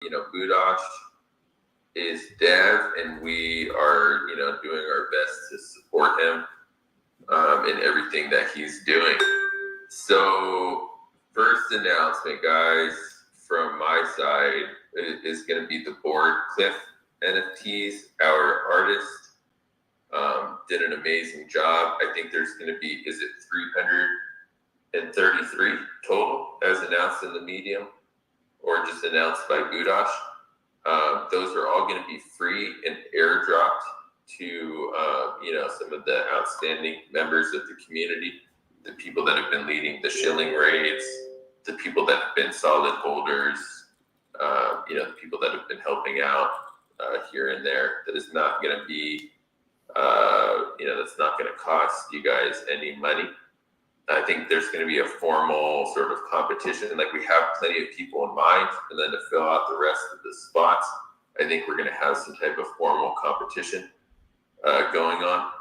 Budosh is dev, and we are, doing our best to support him in everything that he's doing. So, first announcement, guys, from my side is going to be the board. Cliff NFTs, our artist, did an amazing job. I think there's going to be, is it 333 total as announced in the medium or just announced by Budosh? Those are all going to be free and airdropped to, some of the outstanding members of the community, the people that have been leading the shilling raids, the people that have been solid holders, the people that have been helping out here and there. That is not going to be, that's not going to cost you guys any money. I think there's going to be a formal sort of competition. Like, we have plenty of people in mind, and then to fill out the rest of the spots, I think we're going to have some type of formal competition going on.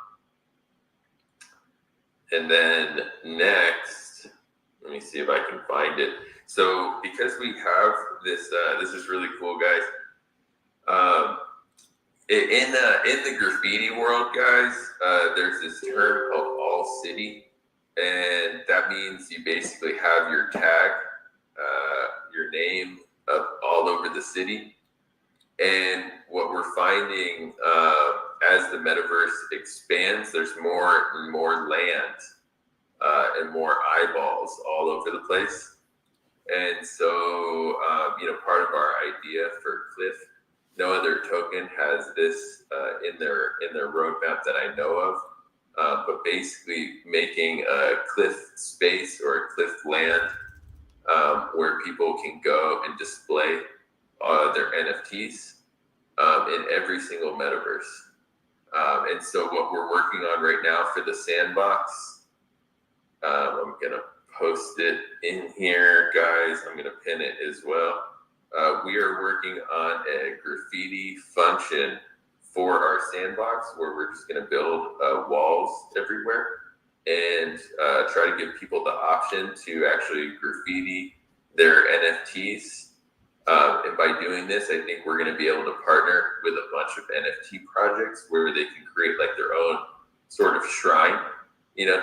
And then next, let me see if I can find it. So because we have this, this is really cool, guys. In the graffiti world, guys, there's this term called all city. And that means you basically have your tag, your name up all over the city. And what we're finding as the metaverse expands, there's more and more land and more eyeballs all over the place. And so, part of our idea for Cliff, no other token has this in their roadmap that I know of. But basically making a Cliff space or a Cliff land where people can go and display their NFTs in every single metaverse. And so what we're working on right now for the Sandbox, I'm going to post it in here, guys. I'm going to pin it as well. We are working on a graffiti function for our Sandbox, where we're just going to build walls everywhere and try to give people the option to actually graffiti their NFTs. And by doing this, I think we're going to be able to partner with a bunch of NFT projects where they can create like their own sort of shrine,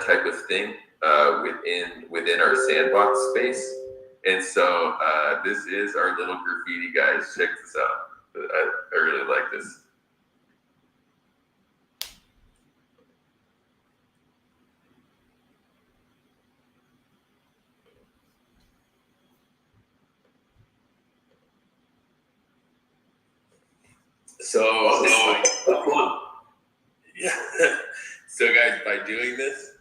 type of thing within our Sandbox space. And so this is our little graffiti, guys. Check this out. I really like this. So guys, by doing this,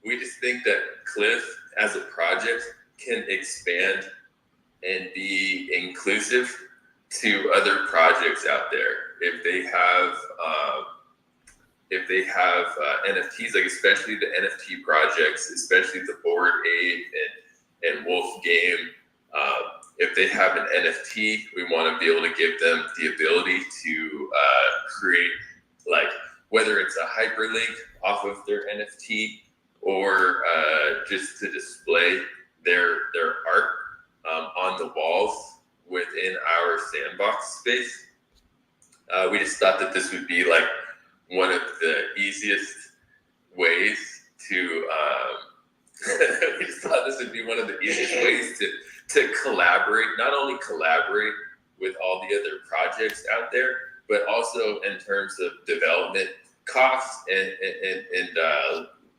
we just think that Cliff as a project can expand and be inclusive to other projects out there. If they have NFTs, like especially the NFT projects, especially the Bored Ape and Wolf Game, if they have an NFT, we want to be able to give them the ability to create, like, whether it's a hyperlink off of their NFT or just to display their art on the walls within our Sandbox space. We just thought that this would be like one of the easiest ways to we just thought this would be one of the easiest ways to collaborate, not only collaborate with all the other projects out there, but also in terms of development costs and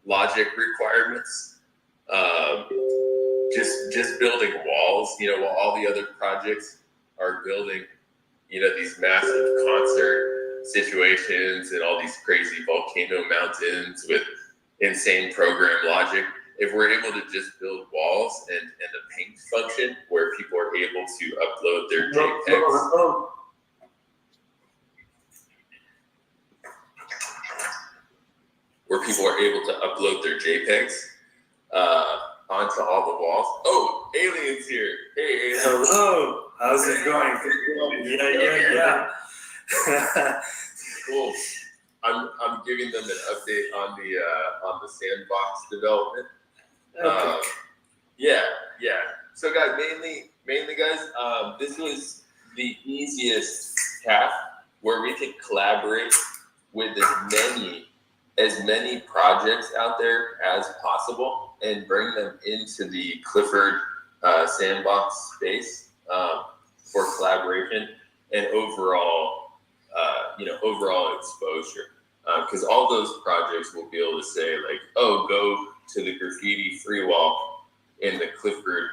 logic requirements. Just building walls, while all the other projects are building, these massive concert situations and all these crazy volcano mountains with insane program logic. If we're able to just build walls and a paint function where people are able to upload their JPEGs. Where people are able to upload their JPEGs onto all the walls. Oh, Alien's here. Hey, Alien. Hello. How's it going? Yeah. Cool. I'm giving them an update on the Sandbox development. Okay. Yeah. So guys, mainly guys, this was the easiest path where we can collaborate with as many projects out there as possible and bring them into the Clifford Sandbox space for collaboration and overall exposure. Because all those projects will be able to say like, oh, go to the graffiti free wall in the Clifford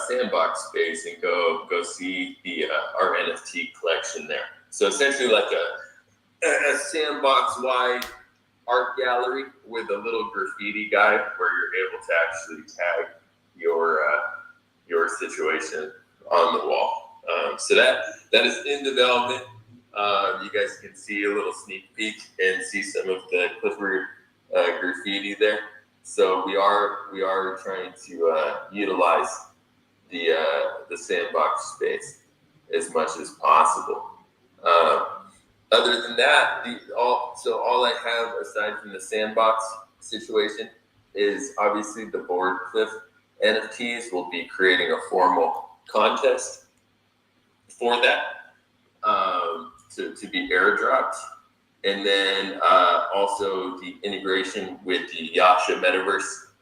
Sandbox space and go see our NFT collection there. So essentially like a sandbox wide art gallery with a little graffiti guide where you're able to actually tag your situation on the wall. So that is in development. You guys can see a little sneak peek and see some of the Clifford graffiti there. So we are trying to utilize the sandbox space as much as possible. Other than that, all I have aside from the sandbox situation is obviously the board cliff NFTs. Will be creating a formal contest for that to be airdropped, and then also the integration with the Yasha Metaverse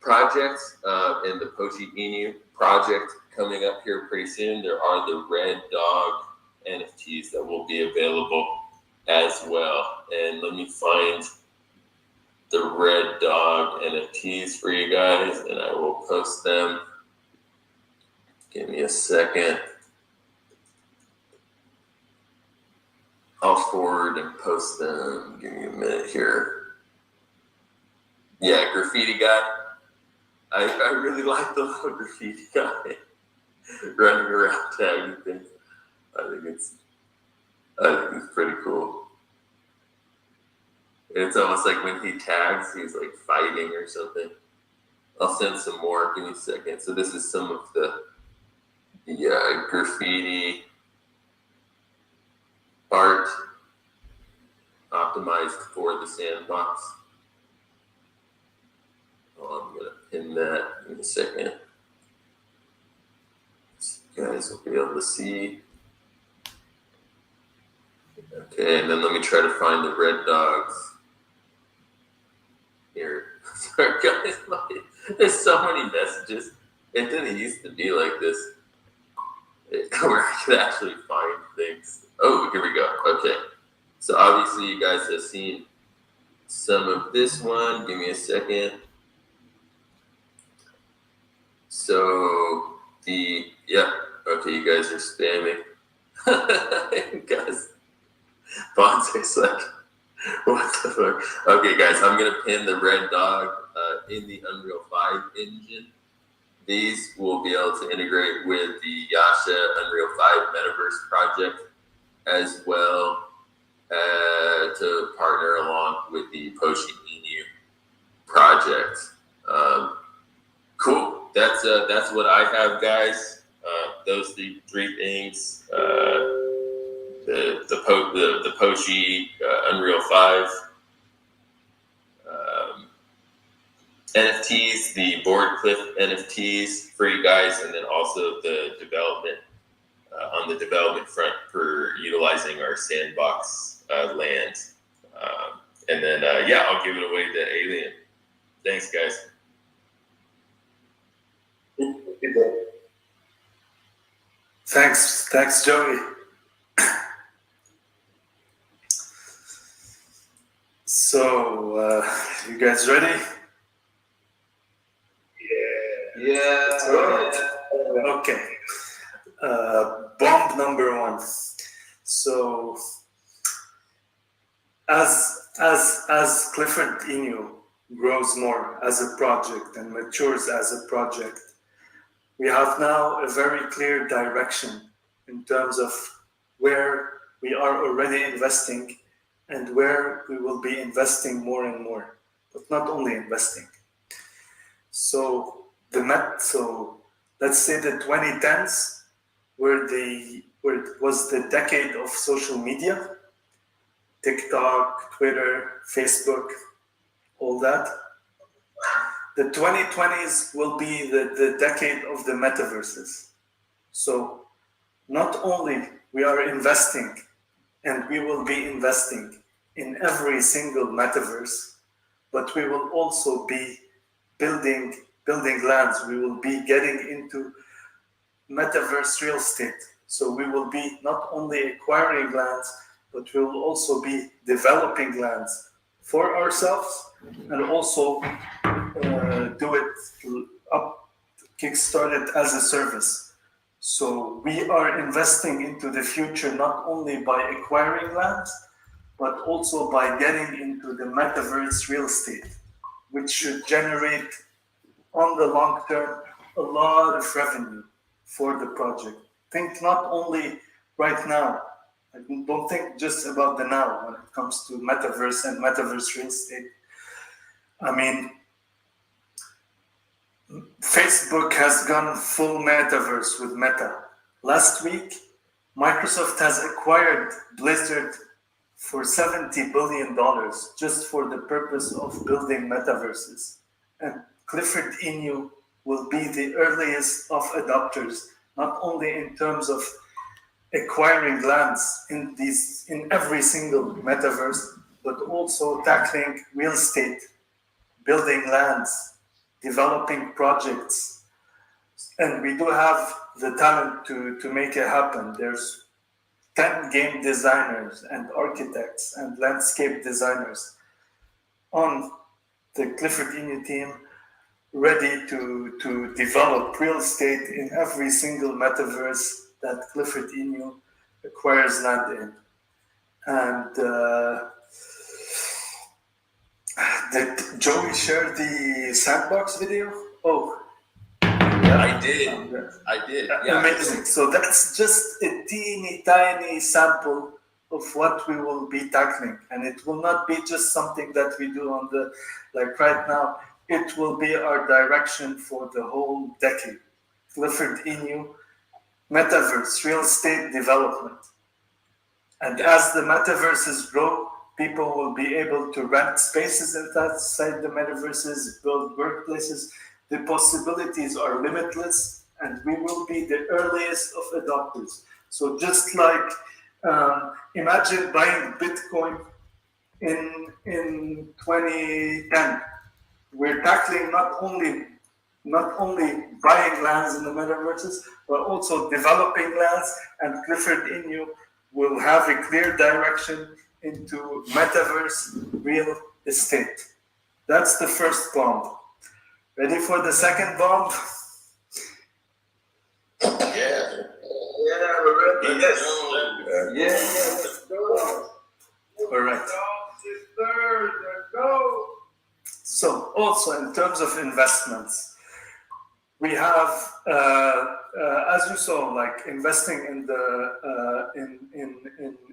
project and the Clifford Inu project coming up here pretty soon. There are the Red Dog NFTs that will be available as well. And let me find the Red Dog NFTs for you guys, and I will post them. Give me a second. I'll forward and post them. Give me a minute here. Yeah, graffiti guy. I really like the little graffiti guy running around tagging things. I think it's pretty cool. It's almost like when he tags, he's like fighting or something. I'll send some more. Give me a second. So this is some of the graffiti art optimized for the sandbox. Oh, I'm gonna pin that in a second. So you guys will be able to see. Okay, and then let me try to find the Red Dogs here. Sorry guys, there's so many messages. It didn't used to be like this, where I could actually find things. Oh, here we go. Okay, so obviously you guys have seen some of this one. Give me a second. So okay, you guys are spamming. Guys, Bonte's like, what the fuck? Okay, guys, I'm gonna pin the Red Dog in the Unreal 5 engine. These will be able to integrate with the Yasha Unreal 5 Metaverse project, as well to partner along with the Clifford Inu project. Cool. That's what I have, guys. Those three things. The Poshi Unreal 5 NFTs, the board cliff NFTs for you guys, and then also the development on the development front for utilizing our sandbox land. And then I'll give it away to Alien. Thanks, guys. Thanks, Joey. So, you guys ready? Yeah. Okay. Bomb number one. So, as Clifford Inu grows more as a project and matures as a project, we have now a very clear direction in terms of where we are already investing and where we will be investing more and more, but not only investing. So let's say the 2010s where it was the decade of social media, TikTok, Twitter, Facebook, all that. The 2020s will be the decade of the metaverses. So not only we are investing, and we will be investing in every single metaverse, but we will also be building lands. We will be getting into metaverse real estate. So we will be not only acquiring lands, but we will also be developing lands for ourselves, and also do it up, kickstart it as a service. So we are investing into the future not only by acquiring lands, but also by getting into the metaverse real estate, which should generate on the long term a lot of revenue for the project. Think not only right now, I don't think just about the now when it comes to metaverse and metaverse real estate. I mean, Facebook has gone full metaverse with Meta. Last week, Microsoft has acquired Blizzard for $70 billion just for the purpose of building metaverses. And Clifford Inu will be the earliest of adopters, not only in terms of acquiring lands in every single metaverse, but also tackling real estate, building lands, developing projects. And we do have the talent to make it happen. There's 10 game designers and architects and landscape designers on the Clifford Inu team, ready to develop real estate in every single metaverse that Clifford Inu acquires land in. And did Joey share the Sandbox video? Oh, yeah. I did. Yeah. Amazing. So that's just a teeny tiny sample of what we will be tackling. And it will not be just something that we do on the, like right now, it will be our direction for the whole decade. Clifford Inu, metaverse, real estate development. And as the metaverses grow, people will be able to rent spaces inside the metaverses, build workplaces. The possibilities are limitless, and we will be the earliest of adopters. So just like imagine buying Bitcoin in 2010. We're tackling not only buying lands in the metaverses, but also developing lands, and Clifford Inu will have a clear direction into metaverse real estate. That's the first bomb. Ready for the second bomb? Yeah. We're ready. Yes. Let's go. All right. Let's go. So also in terms of investments, we have, as you saw, like investing in the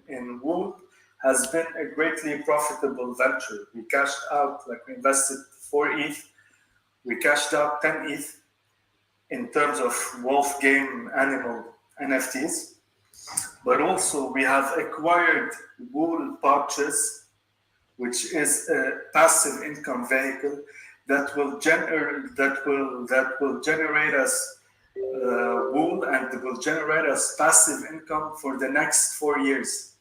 in Wool has been a greatly profitable venture. We cashed out, like we invested 4 ETH, we cashed out 10 ETH in terms of wolf game animal NFTs, but also we have acquired Wool pouches, which is a passive income vehicle that will generate us wool, and it will generate us passive income for the next 4 years.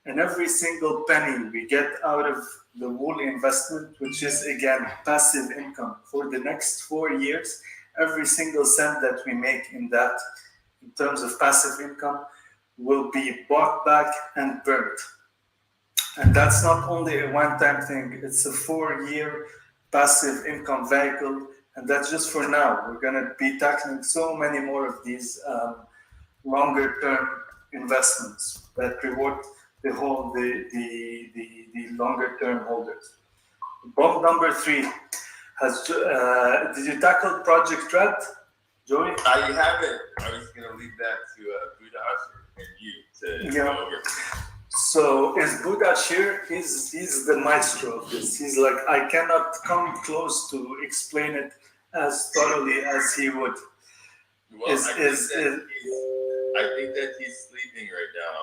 And every single penny we get out of the wool investment, which is again passive income for the next 4 years, every single cent that we make in that, in terms of passive income, will be bought back and burnt. And that's not only a one-time thing, it's a 4-year passive income vehicle, and that's just for now. We're going to be tackling so many more of these longer-term investments that reward the longer-term holders. Bomb number 3 has. Did you tackle Project Red, Joey? I haven't. I was going to leave that to Budash and you to go over. So is Budash here? He's the maestro of this. He's like, I cannot come close to explain it as thoroughly as he would. Well, I think that he's sleeping right now.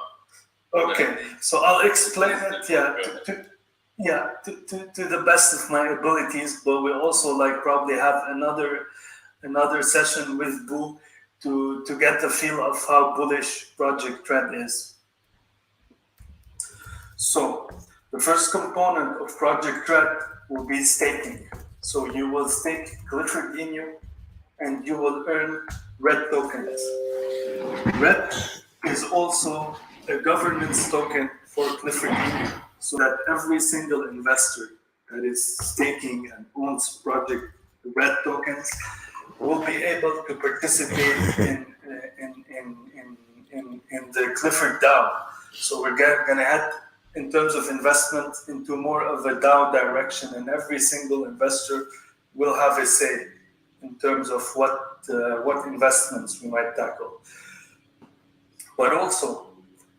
Okay, so I'll explain it. To the best of my abilities. But we also like probably have another session with Boo to get the feel of how bullish Project Red is. So the first component of Project Red will be staking. So you will stake Clifford Inu and you will earn Red tokens. Red is also a governance token for Clifford Inu, so that every single investor that is staking and owns Project Red tokens will be able to participate in the Clifford DAO. So we're going to head, in terms of investment, into more of a DAO direction, and every single investor will have a say in terms of what investments we might tackle. But also,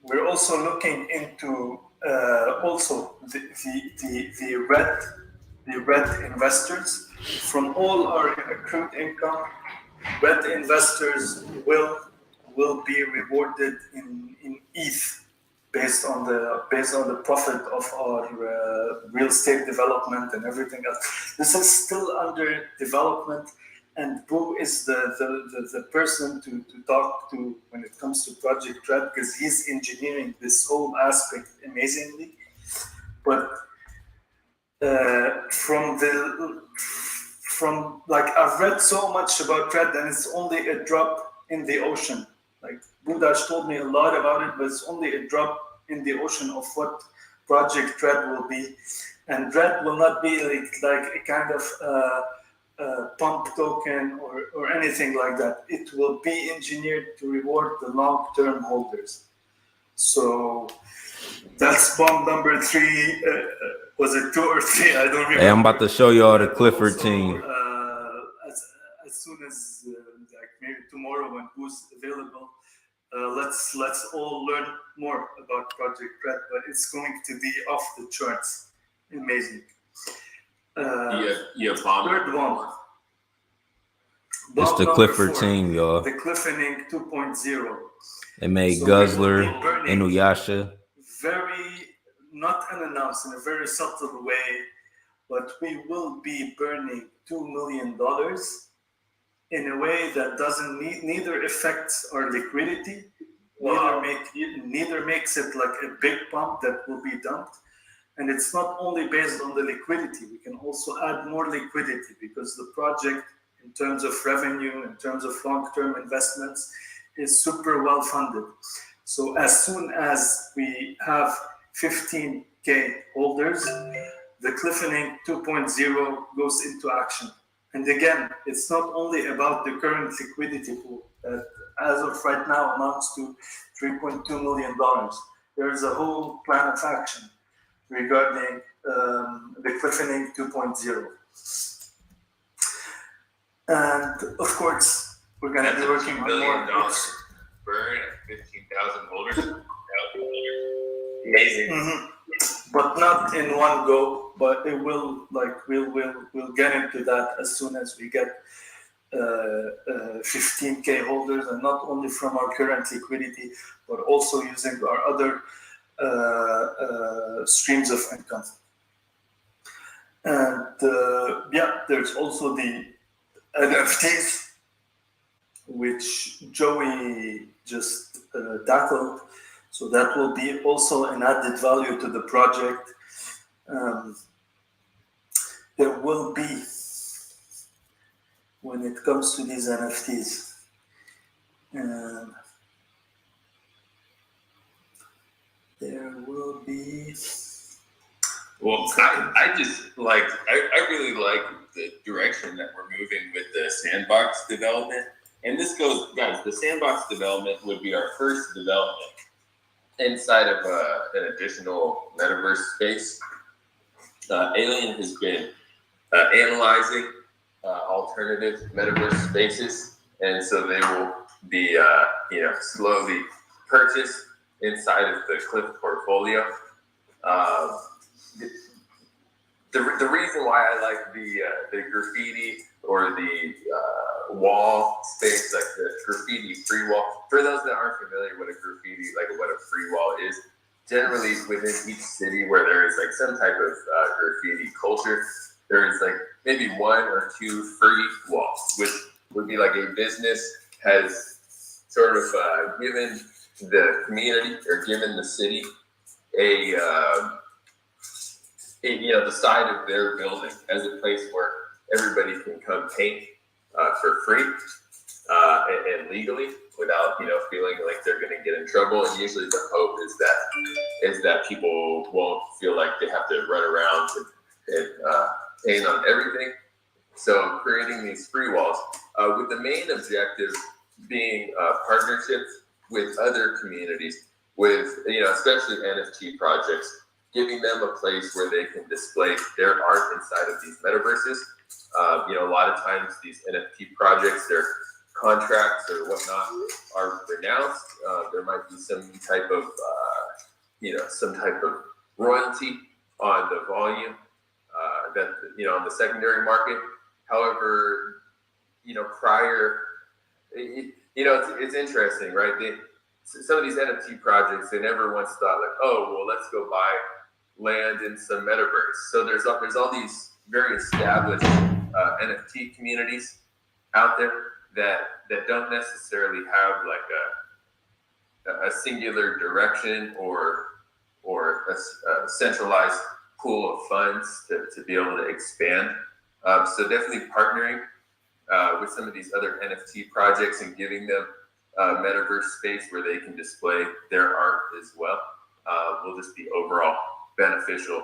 we're also looking into also the red investors. From all our accrued income, red investors will be rewarded in ETH based on the profit of our real estate development and everything else. This is still under development, and Boo is the person to talk to when it comes to Project Red, because he's engineering this whole aspect amazingly. But I've read so much about Red, and it's only a drop in the ocean. Like Budash told me a lot about it, but it's only a drop in the ocean of what Project Red will be. And Red will not be like a kind of pump token or anything like that. It will be engineered to reward the long-term holders. So that's bomb number 3. Was it 2 or 3? I don't remember. Hey, I'm about to show y'all the Clifford team. As soon as like maybe tomorrow when Boo's available, let's all learn more about Project Red. But it's going to be off the charts, amazing. Bomb third one. It's the Clifford team, y'all. The Clifford 2.0. They made Guzzler, Inuyasha. Very not unannounced, in a very subtle way, but we will be burning $2 million in a way that doesn't neither affects our liquidity, neither makes it like a big pump that will be dumped. And it's not only based on the liquidity, we can also add more liquidity, because the project, in terms of revenue, in terms of long-term investments, is super well funded. So as soon as we have 15K holders, the Clifford 2.0 goes into action. And again, it's not only about the current liquidity pool that as of right now amounts to $3.2 million. There's a whole plan of action regarding the Clifford 2.0. And of course, we're going to be working on more. Burn 15,000 holders. Amazing. Mm-hmm. But not in one go. But it will, like, we'll get into that as soon as we get 15K holders, and not only from our current liquidity, but also using our other streams of income. And there's also the NFTs, which Joey just tackled. So that will be also an added value to the project. There will be, when it comes to these NFTs, there will be. Well, I just like, I really like the direction that we're moving with the Sandbox development. And this goes, guys, the Sandbox development would be our first development inside of an additional Metaverse space. Alien has been analyzing alternative Metaverse spaces, and so they will be, slowly purchased inside of the Cliff portfolio. The reason why I like the graffiti or the wall space, like the graffiti free wall. For those that aren't familiar with a graffiti, like what a free wall is, generally within each city where there is like some type of graffiti culture, there is like maybe 1 or 2 free walls, which would be like a business has sort of given the community or given the city a the side of their building as a place where everybody can come paint for free and legally without feeling like they're going to get in trouble. And usually the hope is that people won't feel like they have to run around and paint on everything. So creating these free walls with the main objective being partnerships with other communities, with especially NFT projects, giving them a place where they can display their art inside of these metaverses. A lot of times these NFT projects, their contracts or whatnot are renounced. There might be some type of royalty on the volume that on the secondary market. However, it's interesting, right? Some of these NFT projects, they never once thought like, oh, well, let's go buy land in some metaverse. So there's all these very established NFT communities out there that don't necessarily have like a singular direction or a centralized pool of funds to be able to expand. So definitely partnering with some of these other NFT projects and giving them metaverse space where they can display their art as well will just be overall beneficial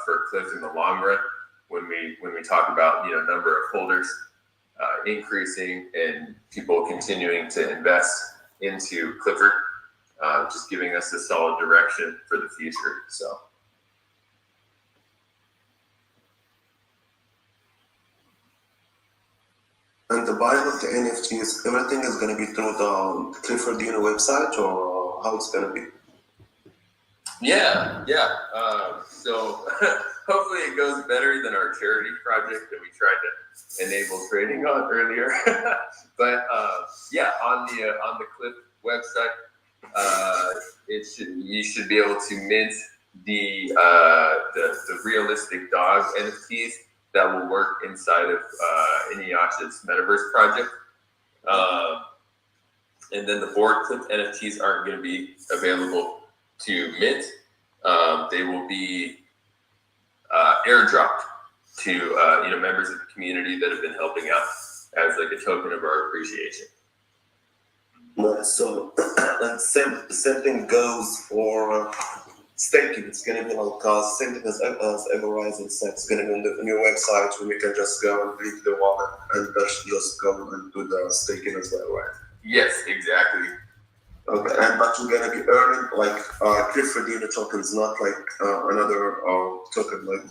for Cliff in the long run when we talk about number of holders increasing and people continuing to invest into Clifford, just giving us a solid direction for the future. So. And the buying of the NFTs, everything is going to be through the Clifford Inu website, or how it's going to be? Yeah. So hopefully it goes better than our charity project that we tried to enable trading on earlier. But on the Cliff website, you should be able to mint the realistic dog NFTs that will work inside of Inuyasha's Metaverse project. And then the board Clip NFTs aren't going to be available to mint. They will be airdropped to members of the community that have been helping out as like a token of our appreciation. Nice. So, and same thing goes for staking. It's going to be like same thing as Everrise. It's going to be on the new website where we can just go and click the wallet and just go and do the staking as well, right? Yes, exactly. Okay, but you're going to be earning like Clifford Inu tokens, not like another token. Like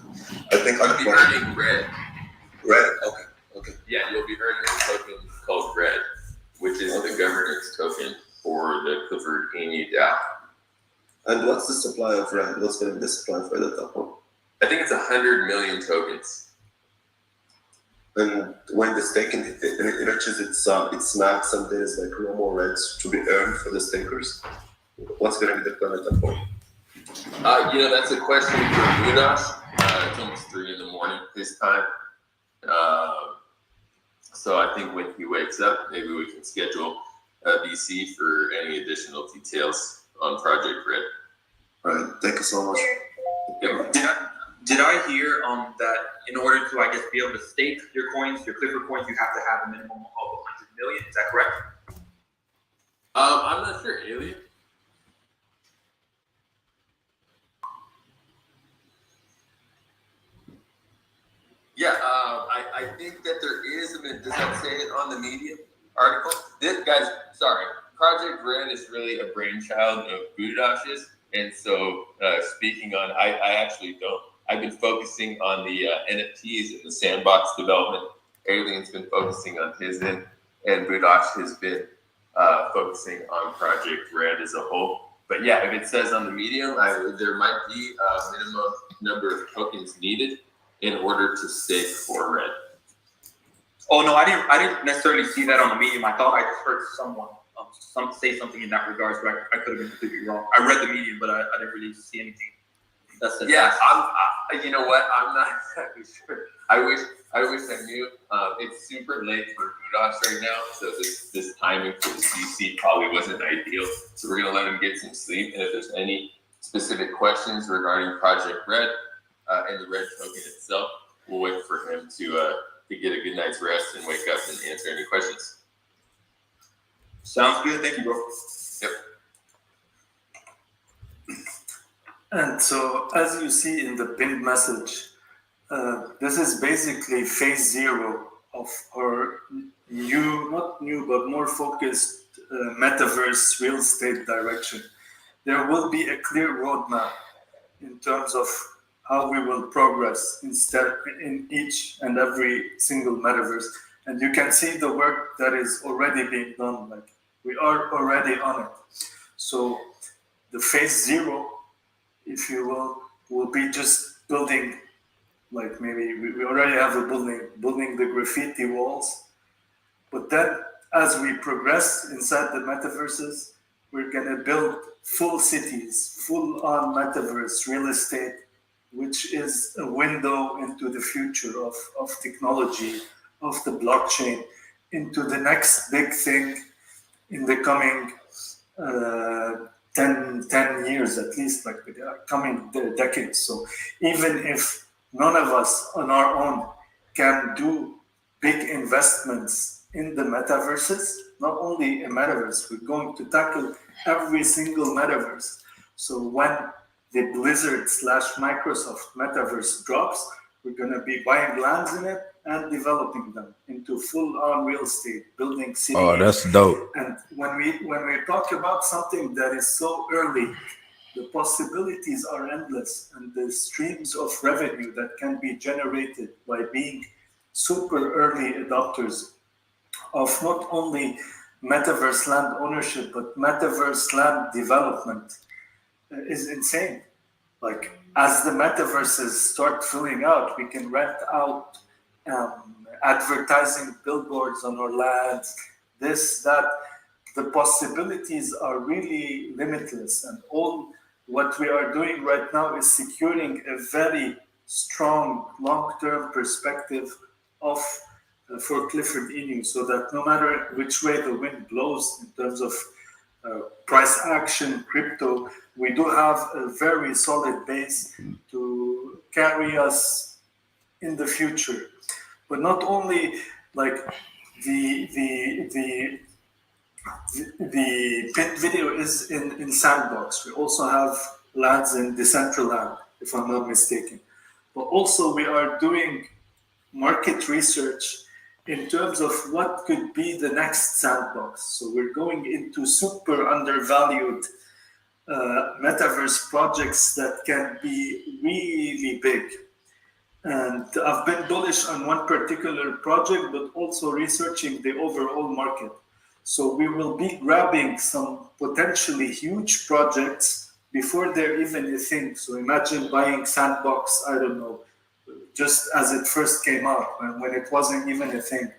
I think I'll be earning red. Red. Okay. Yeah, you'll be earning a token called red, which is the governance token for the Clifford Inu DAO. And what's the supply of red? What's going to be the supply for the token? I think it's 100 million tokens. And when the staking it reaches its max, and there's like no more reds to be earned for the stakers, what's going to be the plan at that point? That's a question for Budash. It's almost 3 a.m. his time. So I think when he wakes up, maybe we can schedule a VC for any additional details on Project Red. All right, thank you so much. Did I hear that in order to, be able to stake your coins, your Clifford coins, you have to have a minimum of 100 million? Is that correct? I'm not sure, Alien. Yeah, I think that there is. Does that say it on the Medium article? Project Red is really a brainchild of Budash's, and so speaking on, I actually don't. I've been focusing on the NFTs and the Sandbox development. Alien's been focusing on his end, and Budash has been focusing on Project Red as a whole. But yeah, if it says on the Medium, there might be a minimum number of tokens needed in order to stake for Red. Oh no, I didn't necessarily see that on the Medium. I thought I just heard someone say something in that regards, but I could have been completely wrong. I read the Medium, but I didn't really see anything That's the Yeah, you know what? I'm not exactly sure. I wish I knew. It's super late for Budos right now, so this timing for the CC probably wasn't ideal. So we're gonna let him get some sleep. And if there's any specific questions regarding Project Red and the Red token itself, we'll wait for him to get a good night's rest and wake up and answer any questions. Sounds good. Thank you, bro. Yep. And so, as you see in the pinned message, this is basically phase 0 of our not new, but more focused metaverse real estate direction. There will be a clear roadmap in terms of how we will progress in each and every single metaverse. And you can see the work that is already being done. Like, we are already on it. So the phase 0, if you will be just building, like maybe we already have a building the graffiti walls. But then as we progress inside the metaverses, we're gonna build full cities, full on metaverse real estate, which is a window into the future of technology, of the blockchain, into the next big thing in the coming 10 years at least, like the coming decades. So even if none of us on our own can do big investments in the metaverses, not only a metaverse, we're going to tackle every single metaverse. So when the Blizzard / Microsoft metaverse drops, we're going to be buying lands in it and developing them into full-on real estate, building cities. Oh, that's dope. And when we talk about something that is so early, the possibilities are endless, and the streams of revenue that can be generated by being super early adopters of not only metaverse land ownership, but metaverse land development is insane. Like, as the metaverses start filling out, we can rent out advertising billboards on our lands, this, that. The possibilities are really limitless, and all what we are doing right now is securing a very strong long-term perspective of for Clifford Inu, so that no matter which way the wind blows in terms of price action, crypto, we do have a very solid base to carry us in the future. But not only like the pinned video is in Sandbox. We also have lands in Decentraland, if I'm not mistaken. But also we are doing market research in terms of what could be the next Sandbox. So we're going into super undervalued metaverse projects that can be really big. And I've been bullish on one particular project, but also researching the overall market. So we will be grabbing some potentially huge projects before they're even a thing. So imagine buying Sandbox, I don't know, just as it first came out, when it wasn't even a thing.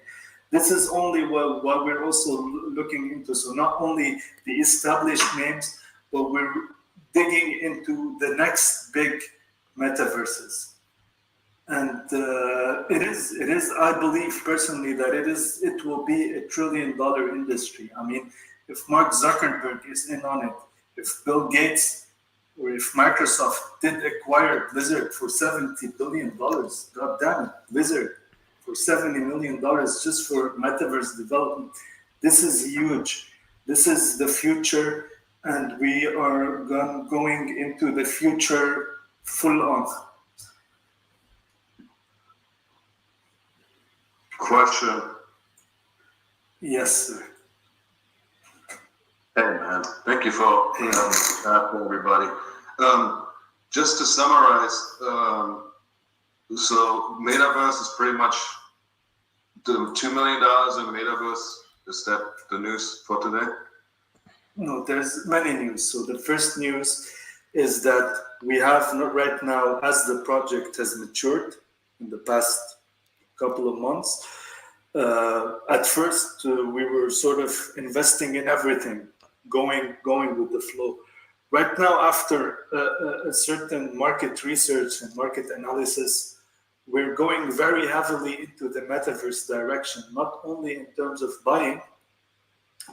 This is only what we're also looking into. So not only the established names, but we're digging into the next big metaverses. And it is, I believe personally that it will be $1 trillion industry. I mean, if Mark Zuckerberg is in on it, if Bill Gates or if Microsoft did acquire Blizzard for $70 billion, god damn it, Blizzard for $70 million just for metaverse development. This is huge. This is the future, and we are going into the future full on. Question. Yes, sir. Hey, man. Thank you for for everybody. Just to summarize, so Metaverse is pretty much the $2 million in Metaverse. Is that the news for today? No, there's many news. So the first news is that we have right now, as the project has matured in the past couple of months, at first we were sort of investing in everything, going with the flow. Right now, after a certain market research and market analysis, we're going very heavily into the metaverse direction, not only in terms of buying,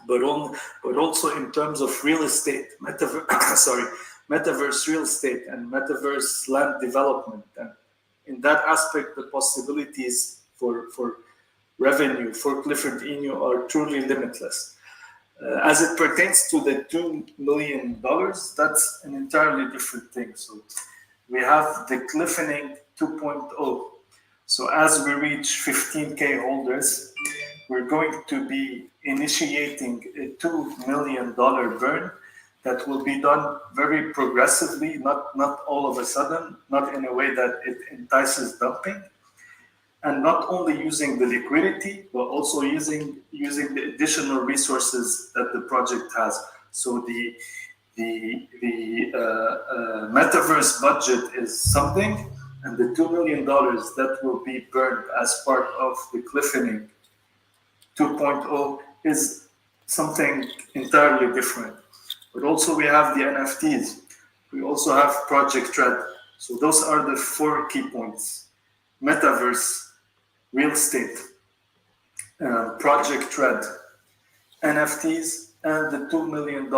but also in terms of real estate, metaverse real estate and metaverse land development. And in that aspect, the possibilities for revenue for Clifford Inu are truly limitless. As it pertains to the $2 million, that's an entirely different thing. So we have the Cliffening 2.0. So as we reach 15K holders, we're going to be initiating a $2 million burn that will be done very progressively, not all of a sudden, not in a way that it entices dumping, and not only using the liquidity, but also using the additional resources that the project has. So the metaverse budget is something, and the $2 million that will be burned as part of the Cliffening 2.0 is something entirely different. But also we have the NFTs. We also have Project Tread. So those are the 4 key points: Metaverse, real estate, Project Tread, NFTs, and the $2 million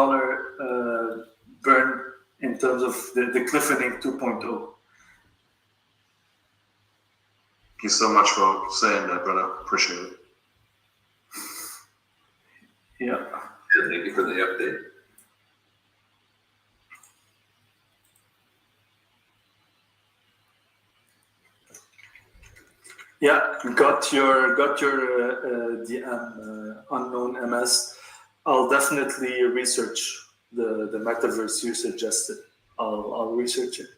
burn in terms of the Cliffening 2.0. Thank you so much for saying that, brother. Appreciate it. Yeah. Thank you for the update. Yeah, got your DM, unknown MS. I'll definitely research the metaverse you suggested. I'll research it.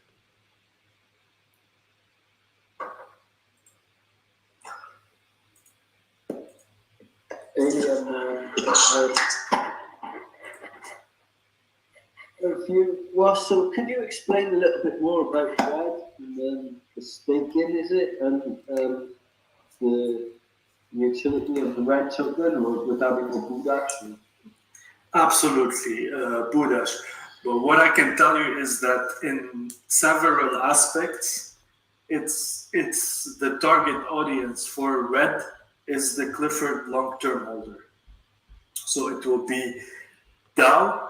So could you explain a little bit more about RAD and the staking, is it, and the utility of the RAD token, or would that be more Buyback? Absolutely, Budash. But what I can tell you is that in several aspects, it's the target audience for RED is the Clifford long-term holder. So it will be DAO.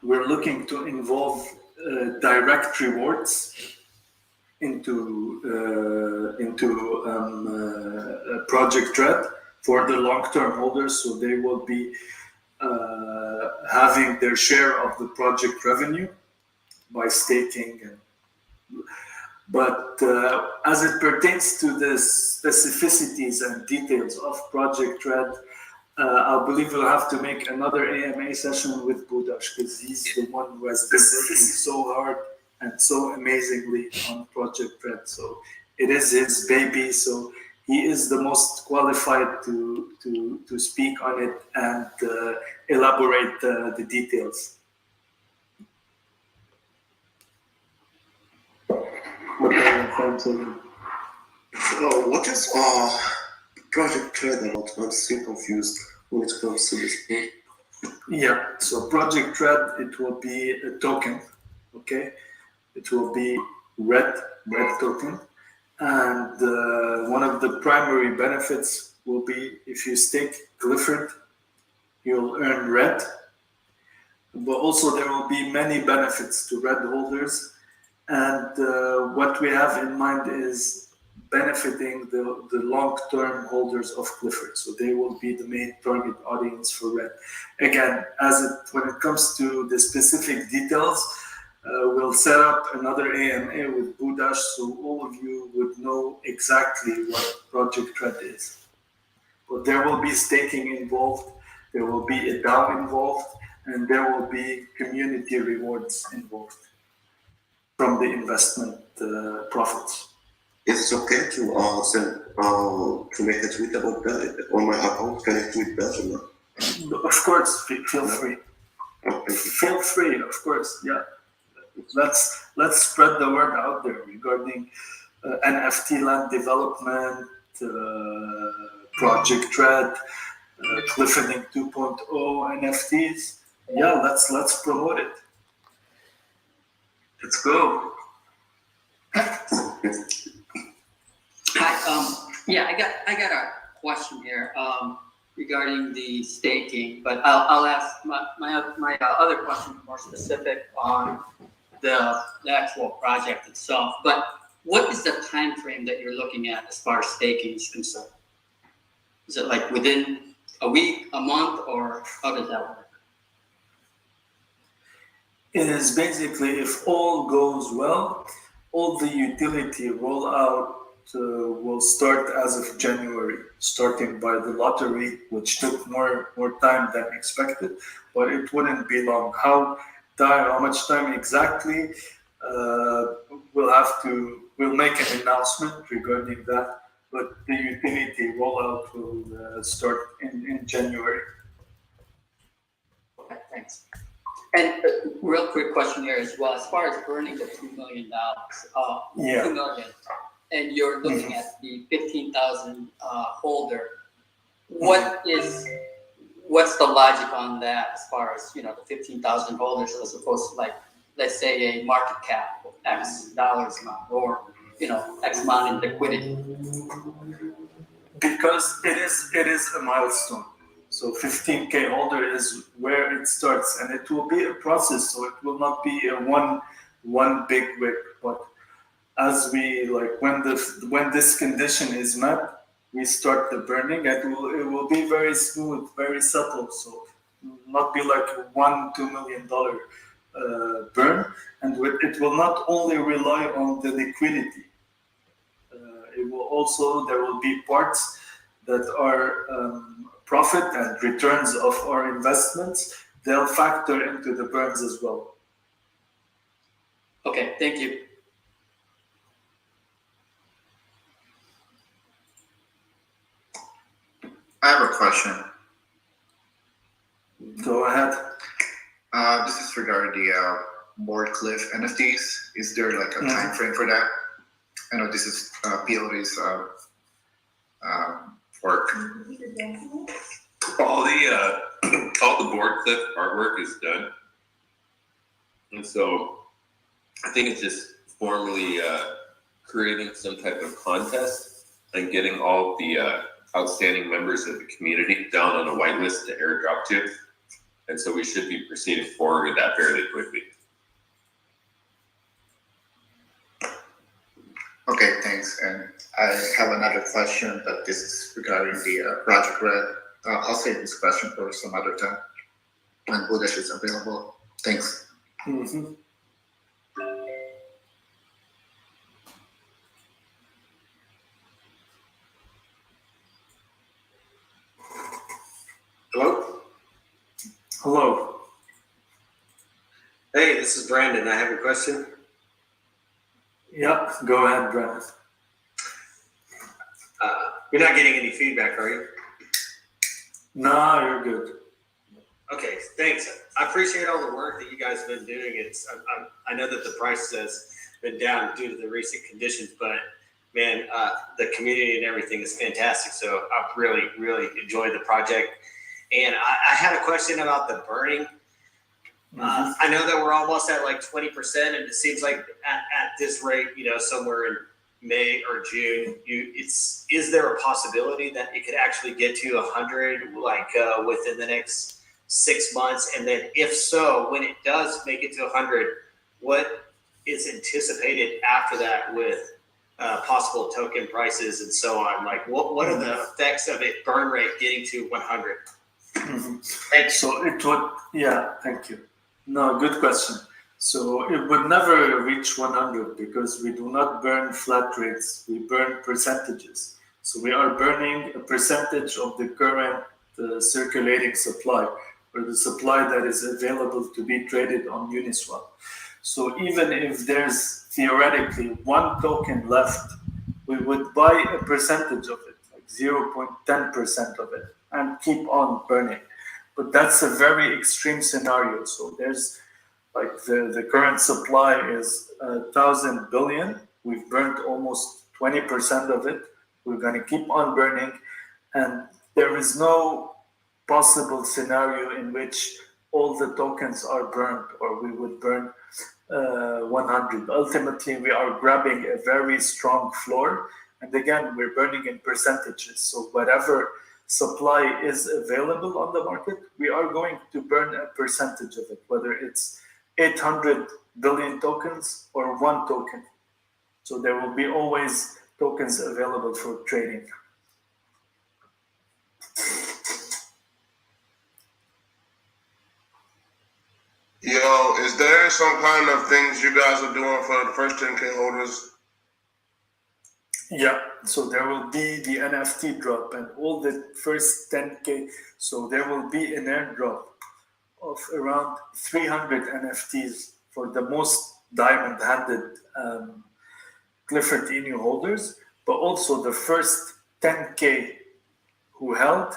We're looking to involve direct rewards into Project Tread for the long-term holders, so they will be having their share of the project revenue by staking. But as it pertains to the specificities and details of Project Tread, I believe we'll have to make another AMA session with Budash, because he's the one who has been working so hard and so amazingly on Project Tread. So it is his baby. So he is the most qualified to speak on it and elaborate the details. So what is Project Tread about? I'm still confused when it comes to this. Yeah, so Project Tread, it will be a token, okay? It will be red token. And one of the primary benefits will be if you stake Clifford, you'll earn red. But also there will be many benefits to red holders. And what we have in mind is benefiting the long-term holders of Clifford. So they will be the main target audience for red. Again, when it comes to the specific details, we'll set up another AMA with Budash so all of you would know exactly what Project Tread is. But there will be staking involved, there will be a DAO involved, and there will be community rewards involved from the investment profits. It's okay to send to make a tweet about that on my account. Can I tweet that or not? Of course, feel free. Okay. Feel free, of course. Yeah, let's spread the word out there regarding NFT land development, Project Tread, Clifford 2.0 NFTs. Yeah, let's promote it. Let's go. Hi. Yeah, I got a question here regarding the staking, but I'll ask my other question more specific on the actual project itself. But what is the time frame that you're looking at as far as staking is concerned? Is it like within a week, a month, or how does that work? It is basically, if all goes well, all the utility rollout will start as of January, starting by the lottery, which took more time than expected, but it wouldn't be long. How much time exactly? We'll make an announcement regarding that, but the utility rollout will start in January. Okay, thanks. And real quick question here as well, as far as burning the $2 million, Yeah. 2 million, and you're looking at the 15,000 holder, what's the logic on that as far as, the 15,000 holders as opposed to, like, let's say a market cap of X dollars amount or, X amount in liquidity? Because it is a milestone. So 15K holder is where it starts, and it will be a process. So it will not be a one big whip. But as we when this condition is met, we start the burning. It will be very smooth, very subtle. So not be like a $1-2 million burn, and it will not only rely on the liquidity. There will be parts that are profit and returns of our investments. They'll factor into the burns as well. Okay, thank you. I have a question. Go ahead. This is regarding the board cliff NFTs. Is there like a time frame for that? I know this is PLD's work. All the board clip artwork is done, and so I think it's just formally creating some type of contest and getting all the outstanding members of the community down on a whitelist to airdrop to, and so we should be proceeding forward with that fairly quickly. Okay, thanks. And I have another question, but this is regarding the Project Red. I'll save this question for some other time when Buddhish is available. Thanks. Mm-hmm. Hello? Hello. Hey, this is Brandon. I have a question. Yep, go ahead, Brandon. You're not getting any feedback, are you? No, you're good. Okay, thanks. I appreciate all the work that you guys have been doing. I know that the price has been down due to the recent conditions, but man, the community and everything is fantastic. So I've really, really enjoyed the project. And I had a question about the burning. I know that we're almost at like 20%, and it seems like at this rate, somewhere in May or June, is there a possibility that it could actually get to 100, within the next 6 months? And then if so, when it does make it to 100, what is anticipated after that with possible token prices and so on? Like, what are the effects of it burn rate getting to 100? Mm-hmm. So it would, thank you. No, good question. So it would never reach 100 because we do not burn flat rates, we burn percentages. So we are burning a percentage of the current circulating supply, or the supply that is available to be traded on Uniswap. So even if there's theoretically one token left, we would buy a percentage of it, like 0.10% of it, and keep on burning. But that's a very extreme scenario. So there's the current supply is 1,000 billion. We've burned almost 20% of it. We're going to keep on burning. And there is no possible scenario in which all the tokens are burned, or we would burn 100. Ultimately, we are grabbing a very strong floor. And again, we're burning in percentages. So whatever supply is available on the market, we are going to burn a percentage of it, whether it's 800 billion tokens or one token. So there will be always tokens available for trading. Yo, is there some kind of things you guys are doing for the first 10K holders? Yeah, so there will be the NFT drop and all the first 10K. So there will be an airdrop of around 300 NFTs for the most diamond-handed Clifford Inu holders, but also the first 10K who held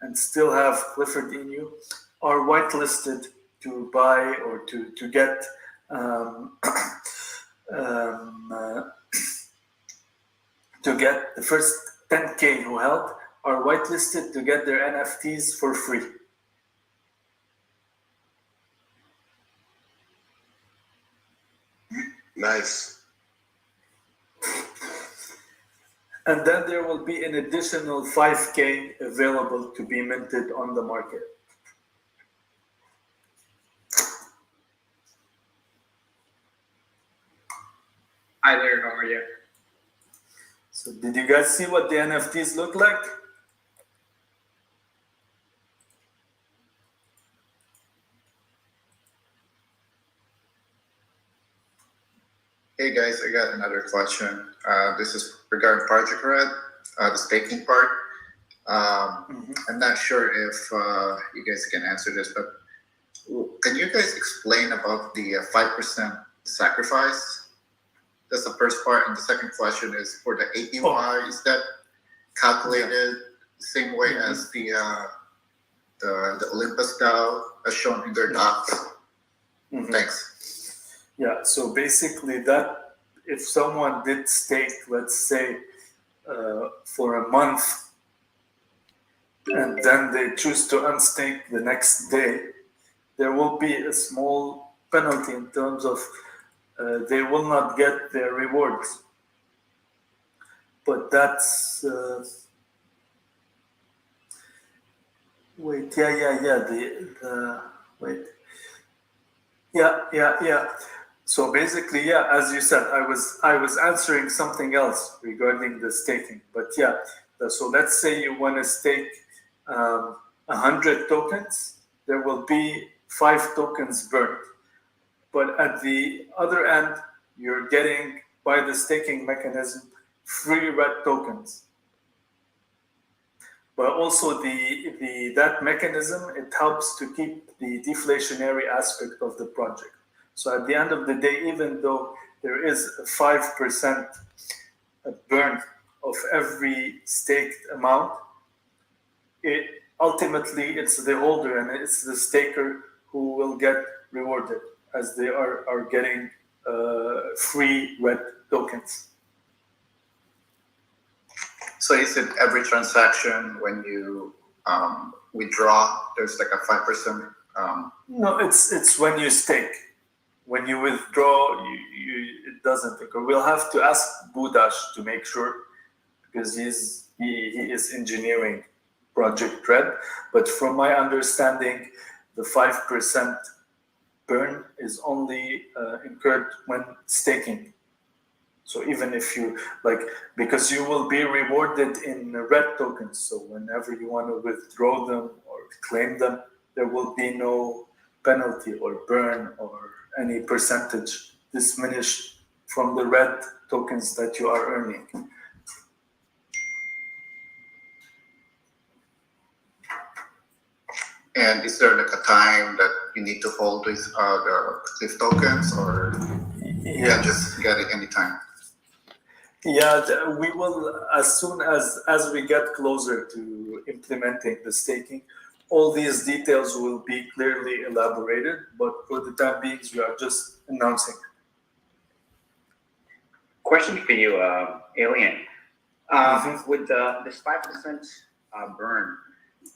and still have Clifford Inu are whitelisted to buy or to get the first 10K who held are whitelisted to get their NFTs for free. Nice. And then there will be an additional 5K available to be minted on the market. Hi there, how are you? So did you guys see what the NFTs look like? Hey guys, I got another question. This is regarding Project Red, the staking part. I'm not sure if you guys can answer this, but can you guys explain about the 5% sacrifice? That's the first part. And the second question is for the APY, is that calculated the same way as the Olympus DAO as shown in their docs? Thanks. Yeah, so basically that if someone did stake, let's say, for a month, and then they choose to unstake the next day, there will be a small penalty in terms of they will not get their rewards. But that's wait, yeah. So basically, yeah, as you said, I was answering something else regarding the staking. But yeah, so let's say you want to stake 100 tokens, there will be 5 tokens burned. But at the other end, you're getting, by the staking mechanism, free red tokens. But also that mechanism, it helps to keep the deflationary aspect of the project. So at the end of the day, even though there is a 5% burn of every staked amount, ultimately it's the holder and it's the staker who will get rewarded, as they are getting free red tokens. So is it every transaction when you withdraw, there's like a 5%? No, it's when you stake. When you withdraw, it doesn't occur. We'll have to ask Budash to make sure, because he is engineering Project Red. But from my understanding, the 5% burn is only incurred when staking. So even if you because you will be rewarded in red tokens. So whenever you want to withdraw them or claim them, there will be no penalty or burn or any percentage diminished from the red tokens that you are earning. And is there like a time that you need to hold these the Cliff tokens, or you can just get it anytime? Yeah, we will, as soon as we get closer to implementing the staking, all these details will be clearly elaborated, but for the time being, we are just announcing. Question for you, Alien. With this 5% burn,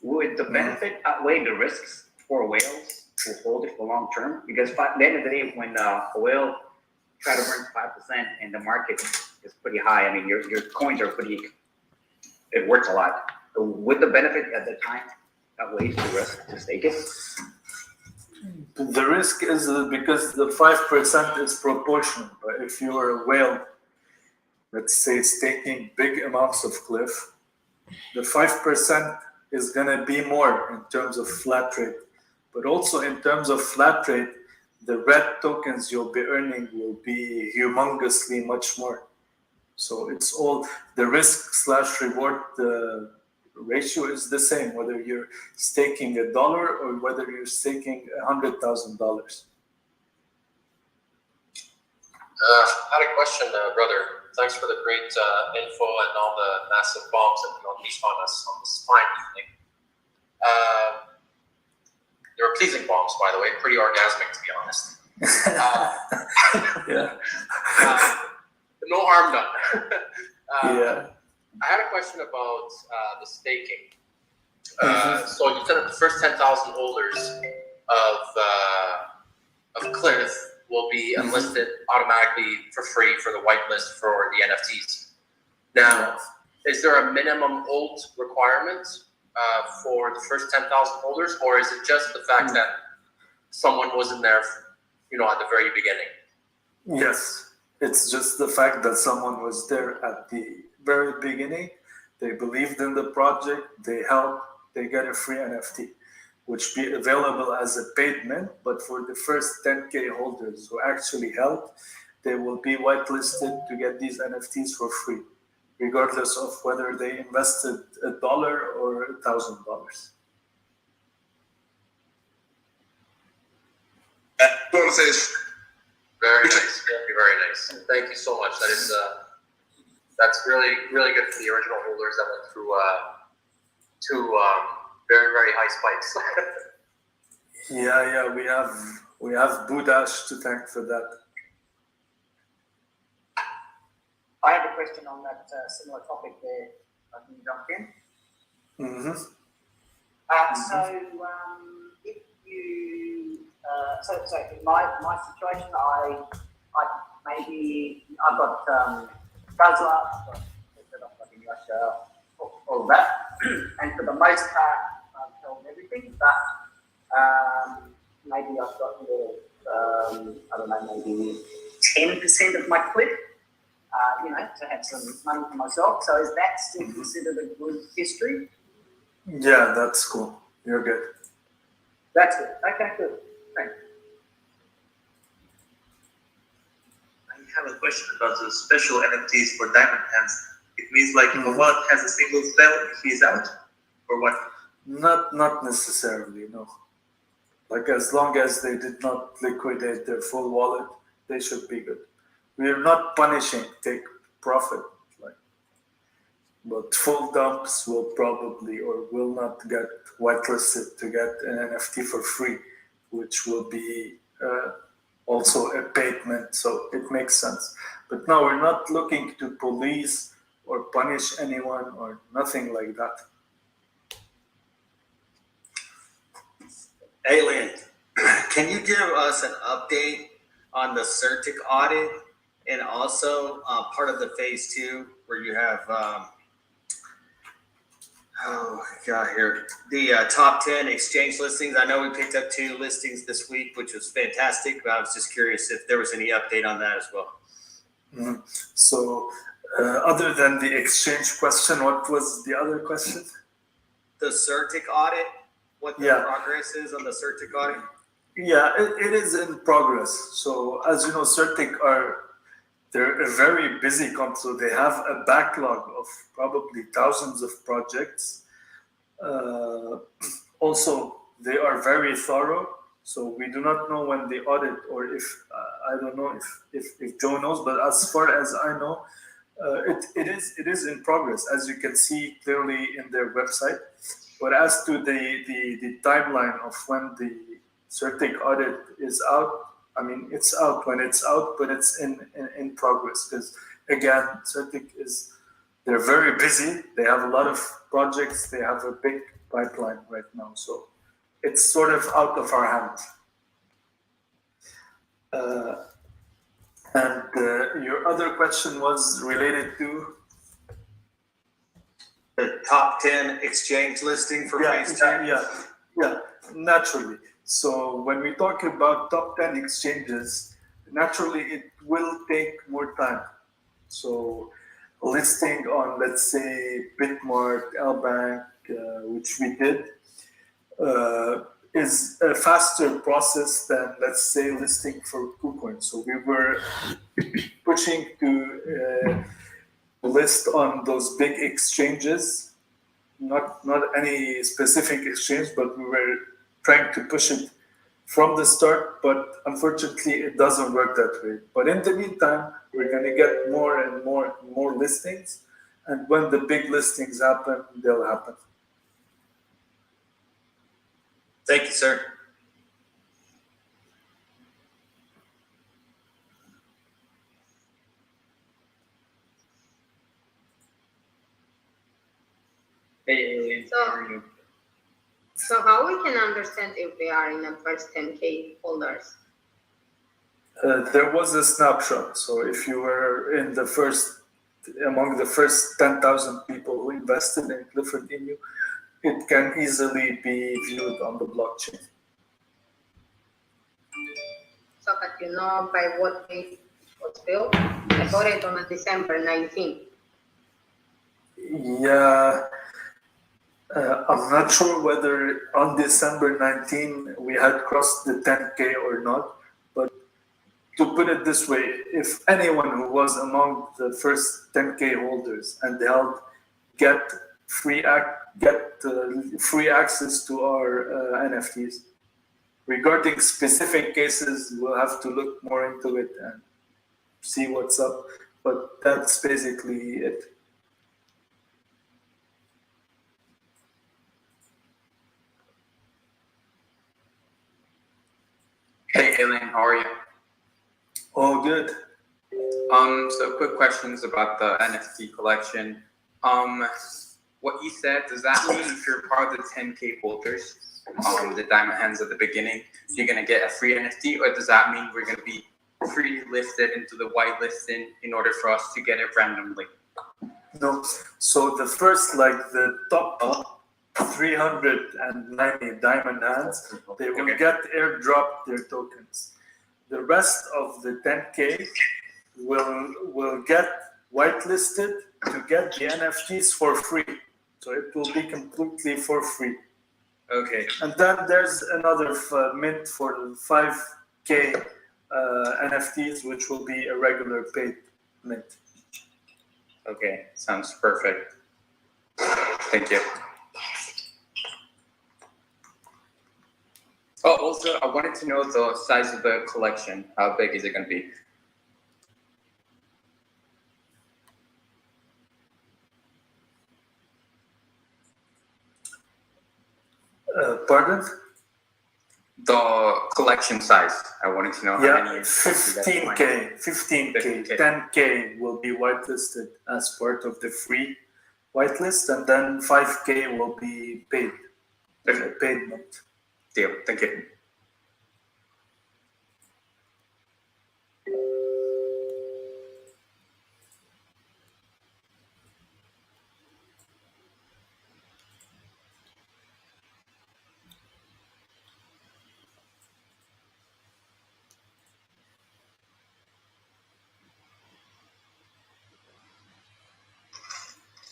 would the benefit outweigh the risks for whales? will hold it for long term? Because at the end of the day, when oil try to earn 5% and the market is pretty high, I mean, your coins are pretty, it works a lot. So would the benefit at the time outweigh the risk to stake it? The risk is because the 5% is proportional. But if you are a whale, let's say staking big amounts of Cliff, the 5% is going to be more in terms of flat rate. But also in terms of flat rate, the red tokens you'll be earning will be humongously much more. So it's all the risk/reward ratio is the same, whether you're staking $1 or whether you're staking $100,000. I had a question, brother. Thanks for the great info and all the massive bombs that you unleashed on us on this fine evening. They were pleasing bombs, by the way, pretty orgasmic, to be honest. Yeah. No harm done. Yeah. I had a question about the staking. So you said that the first 10,000 holders of Cliff will be enlisted automatically for free for the whitelist for the NFTs. Now, is there a minimum hold requirement for the first 10,000 holders, or is it just the fact that someone was in there, at the very beginning? Yes, it's just the fact that someone was there at the very beginning. They believed in the project, they helped, they get a free NFT, which be available as a paid mint. But for the first 10K holders who actually helped, they will be whitelisted to get these NFTs for free, regardless of whether they invested $1 or $1,000. I want to say Very nice. Very nice. Thank you so much. That is that's really, really good for the original holders that went through two very, very high spikes. Yeah, we have Budash to thank for that. I have a question on that similar topic there. I can jump in. If you, so in my situation, I've got Tesla, I've got in Russia, all that, and for the most part, I've held everything, but maybe I've got I don't know, maybe 10% of my clip, to have some money for myself. So is that still considered a good history? Yeah, that's cool. You're good. That's it. Okay, good. Thanks. I have a question about the special NFTs for diamond hands. It means like if a wallet has a single spell, he's out, or what? Not necessarily, no. Like as long as they did not liquidate their full wallet, they should be good. We are not punishing, take profit, but full dumps will probably or will not get whitelisted to get an NFT for free, which will be also a payment, so it makes sense. But no, we're not looking to police or punish anyone or nothing like that. Alien, can you give us an update on the CertiK audit and also part of the phase 2 where you have the top 10 exchange listings? I know we picked up 2 listings this week, which was fantastic, but I was just curious if there was any update on that as well. So other than the exchange question, what was the other question? The CertiK audit, what the progress is on the CertiK audit? Yeah, it is in progress. So as you know, CertiK they're a very busy company, so they have a backlog of probably thousands of projects. Also, they are very thorough, so we do not know when they audit, or if I don't know if Joe knows, but as far as I know, it is in progress, as you can see clearly in their website. But as to the timeline of when the CertiK audit is out, I mean, it's out when it's out, but it's in progress, because again, CertiK they're very busy. They have a lot of projects. They have a big pipeline right now. So it's sort of out of our hands. And your other question was related to? The top 10 exchange listing for phase tag? Yeah, naturally. So when we talk about top 10 exchanges, naturally it will take more time. So listing on, let's say, BITMART, LBank, which we did, is a faster process than, let's say, listing for KuCoin. So we were pushing to list on those big exchanges, not any specific exchange, but we were trying to push it from the start, but unfortunately it doesn't work that way. But in the meantime, we're going to get more and more listings, and when the big listings happen, they'll happen. Thank you, sir. Hey, Alien, how are you? So how we can understand if we are in the first 10K holders? There was a snapshot. So if you were in the among the first 10,000 people who invested in Clifford Inu, it can easily be viewed on the blockchain. So that you know by what date it was built? I bought it on December 19th. Yeah, I'm not sure whether on December 19 we had crossed the 10K or not, but to put it this way, if anyone who was among the first 10K holders and held get free access to our NFTs. Regarding specific cases, we'll have to look more into it and see what's up, but that's basically it. Hey, Alien, how are you? Oh, good. So quick questions about the NFT collection. What you said, does that mean if you're part of the 10K holders, the diamond hands at the beginning, you're gonna get a free NFT, or does that mean we're gonna be free listed into the white listing in order for us to get it randomly? No, so the first, like the top 390 diamond hands, they will get airdropped their tokens. The rest of the 10K will get whitelisted to get the NFTs for free. So it will be completely for free. Okay. And then there's another mint for the 5K NFTs, which will be a regular paid mint. Okay, sounds perfect. Thank you. Oh, also, I wanted to know the size of the collection. How big is it going to be? Pardon? The collection size. I wanted to know how many. 15K. 10K will be whitelisted as part of the free whitelist, and then 5K will be paid. Paid mint. Deal. Thank you.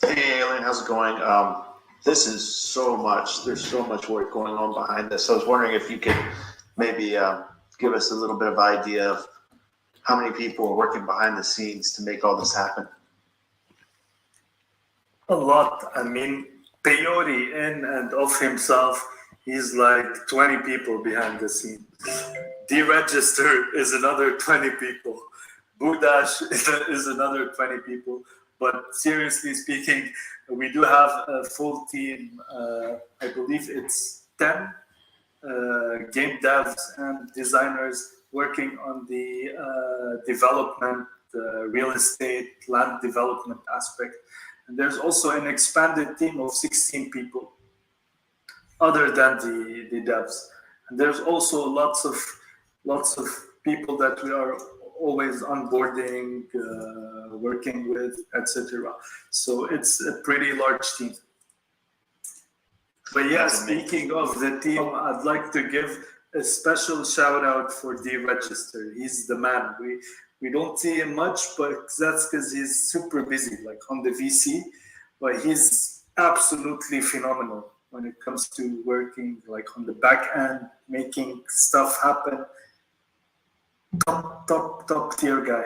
Hey, Alien, how's it going? This is so much. There's so much work going on behind this. So I was wondering if you could maybe give us a little bit of idea of how many people are working behind the scenes to make all this happen. A lot. I mean, Peyote in and of himself, he's like 20 people behind the scene. Deregister is another 20 people. Budash is another 20 people. But seriously speaking, we do have a full team. I believe it's 10 game devs and designers working on the development, real estate, land development aspect. And there's also an expanded team of 16 people. other than the devs. And there's also lots of people that we are always onboarding, working with, etc. So it's a pretty large team. But yeah, speaking of the team, I'd like to give a special shout out for D-Register. He's the man. We don't see him much, but that's because he's super busy, like on the VC. But he's absolutely phenomenal when it comes to working like on the back end, making stuff happen. Top tier guy.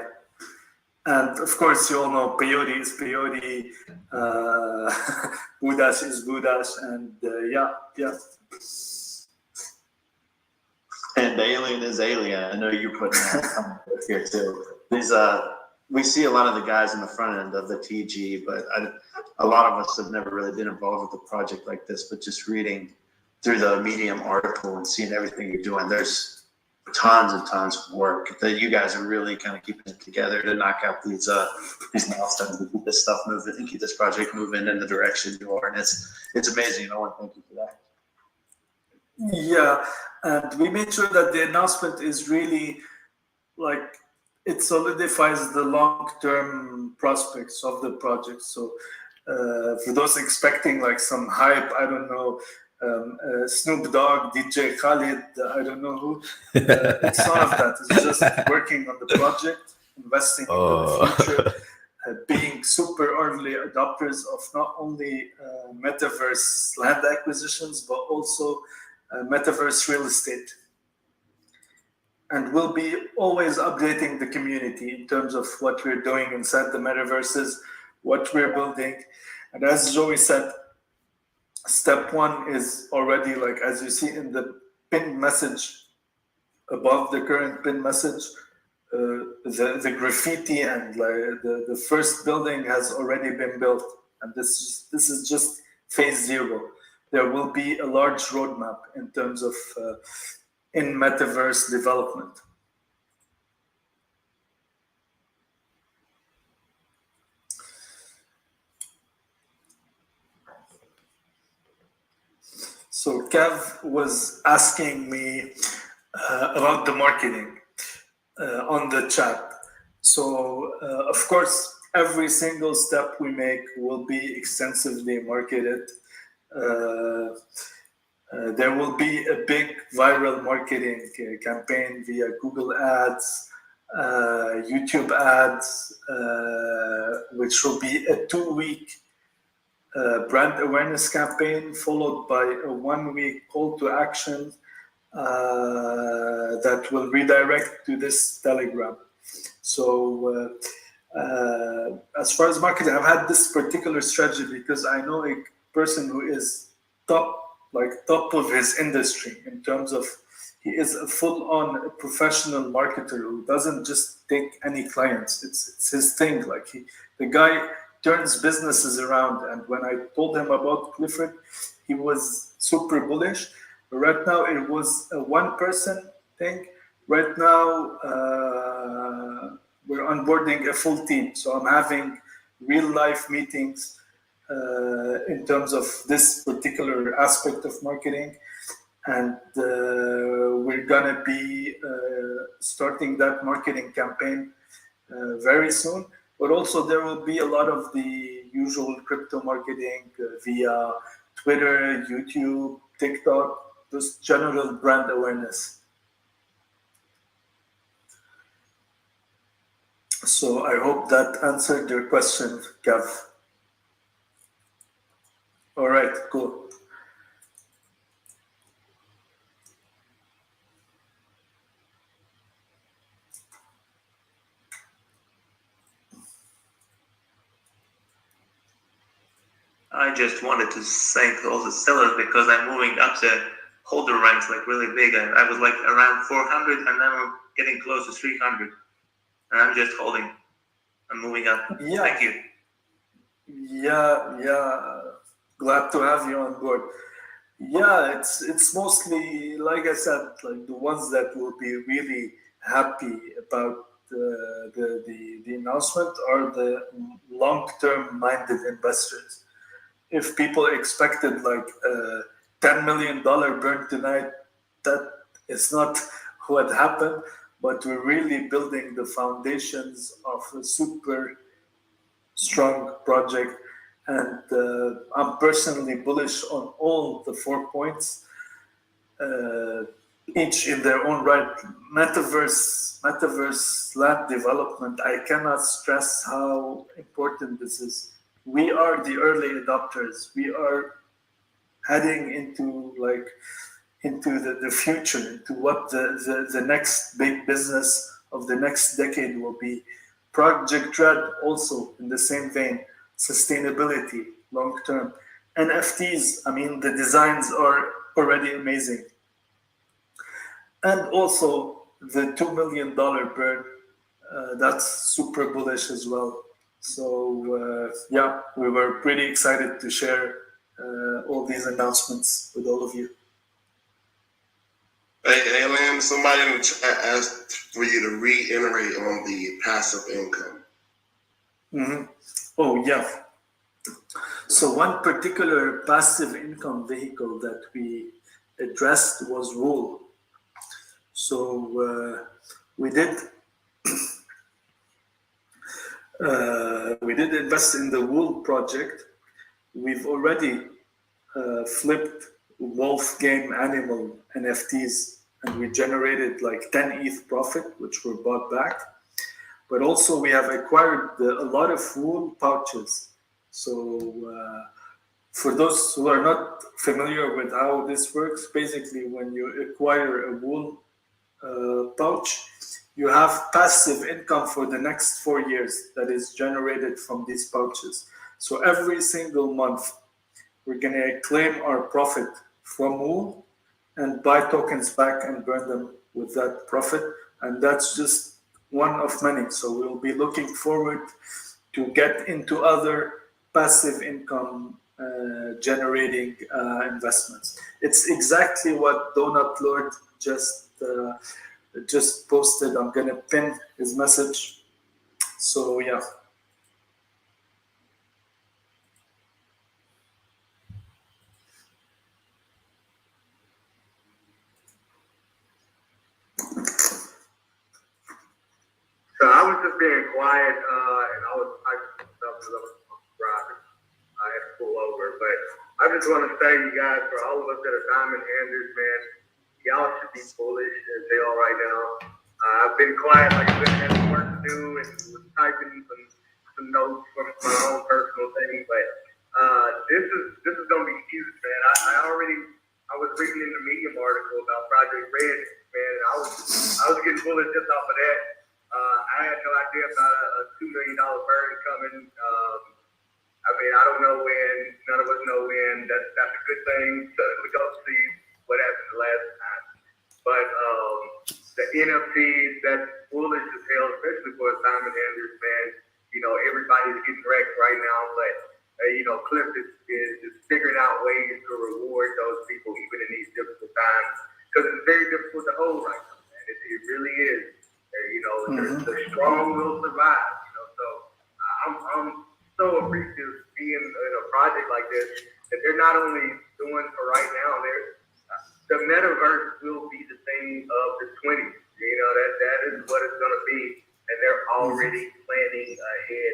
And of course, you all know Peyote is Peyote, Budash is Budash, and yeah. And Alien is Alien. I know you're putting that here too. These we see a lot of the guys in the front end of the TG, but a lot of us have never really been involved with a project like this. But just reading through the Medium article and seeing everything you're doing, there's tons and tons of work that you guys are really kind of keeping it together to knock out these milestones and keep this stuff moving and keep this project moving in the direction you are. And it's amazing. I want to thank you for that. Yeah, and we made sure that the announcement is really like it solidifies the long-term prospects of the project. So for those expecting like some hype, I don't know, Snoop Dogg, DJ Khaled, I don't know who. It's none of that. It's just working on the project, investing in the future, being super early adopters of not only Metaverse land acquisitions, but also Metaverse real estate. And we'll be always updating the community in terms of what we're doing inside the Metaverses, what we're building. And as Joey said, step one is already, like, as you see in the pinned message, above the current pinned message, the graffiti and like the first building has already been built. And this is just phase 0. There will be a large roadmap in terms of in Metaverse development. So Kev was asking me about the marketing on the chat. So of course, every single step we make will be extensively marketed. There will be a big viral marketing campaign via Google Ads, YouTube Ads, which will be a 2-week brand awareness campaign followed by a 1-week call to action that will redirect to this Telegram. So as far as marketing, I've had this particular strategy because I know a person who is top of his industry in terms of he is a full-on professional marketer who doesn't just take any clients. It's his thing. Like the guy turns businesses around. And when I told him about Clifford, he was super bullish. But right now it was a one-person thing. Right now we're onboarding a full team. So I'm having real-life meetings in terms of this particular aspect of marketing, and we're gonna be starting that marketing campaign very soon. But also there will be a lot of the usual crypto marketing via Twitter, YouTube, TikTok, just general brand awareness. So I hope that answered your question, Kev. All right, cool. I just wanted to thank all the sellers because I'm moving up the holder ranks like really big. I was like around 400 and now I'm getting close to 300. And I'm just holding. I'm moving up. Yeah. Thank you. Yeah. Glad to have you on board. Yeah, it's mostly, like I said, like the ones that will be really happy about the announcement are the long-term minded investors. If people expected like $10 million burn tonight, that is not what happened, but we're really building the foundations of a super strong project. And I'm personally bullish on all the 4 points, each in their own right. Metaverse land development, I cannot stress how important this is. We are the early adopters. We are heading into the future, into what the next big business of the next decade will be. Project Red also in the same vein, sustainability, long term. NFTs, I mean, the designs are already amazing. And also the $2 million burn, that's super bullish as well. So yeah, we were pretty excited to share all these announcements with all of you. Hey, Lynn, somebody in the chat asked for you to reiterate on the passive income. Mm-hmm. Oh, yeah. So one particular passive income vehicle that we addressed was wool. So we did invest in the wool project. We've already flipped wolf game animal NFTs, and we generated like 10 ETH profit, which were bought back. But also we have acquired a lot of wool pouches. So for those who are not familiar with how this works, basically when you acquire a wool pouch, you have passive income for the next 4 years that is generated from these pouches. So every single month, we're going to claim our profit from wool and buy tokens back and burn them with that profit. And that's just one of many. So we'll be looking forward to get into other passive income generating investments. It's exactly what Donut Lord just posted. I'm going to pin his message. So yeah. So I was just being quiet, and I was typing stuff because I was driving. I had to pull over, but I just want to say, you guys, for all of us that are diamond handers, man, y'all should be bullish as hell right now. I've been quiet, like I've been having work to do, and was typing some notes from my own personal thing, but this is gonna be huge, man. I was reading in the Medium article about Project Red, man. I was getting bullish just off of that. I had no idea about a $2 million burn coming. I mean, I don't know when. None of us know when. That's a good thing. So we don't see what happened the last time. But the NFTs, that's foolish as hell, especially for diamond handlers, man. You know, everybody's getting wrecked right now, but you know, Cliff is figuring out ways to reward those people even in these difficult times, because it's very difficult to hold right now, man. It really is. You know, the strong will survive. You know, so I'm so appreciative being in a project like this that they're not only doing for right now. The Metaverse will be the thing of the 20s. You know, that is what it's going to be, and they're already planning ahead.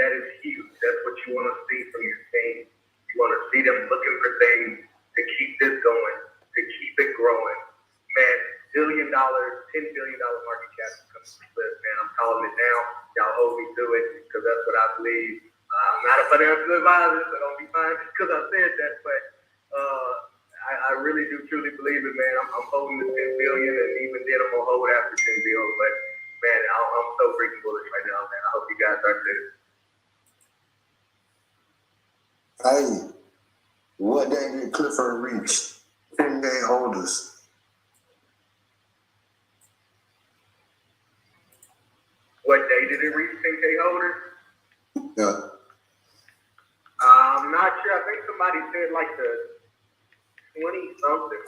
That is huge. That's what you want to see from your team. You want to see them looking for things to keep this going, to keep it growing. Man, $10 billion market cap is coming to Cliff, man. I'm calling it now. Y'all hold me to it because that's what I believe. I'm not a financial advisor, so don't be fine because I said that, but I really do truly believe it, man. I'm holding the 10 billion, and even then I'm gonna hold after 10 billion. But man, I'm so freaking bullish right now, man. I hope you guys are too. Hey, what day did Clifford reach 10-day holders? What day did it reach 10K holders? Yeah. I'm not sure. I think somebody said like the 20-something.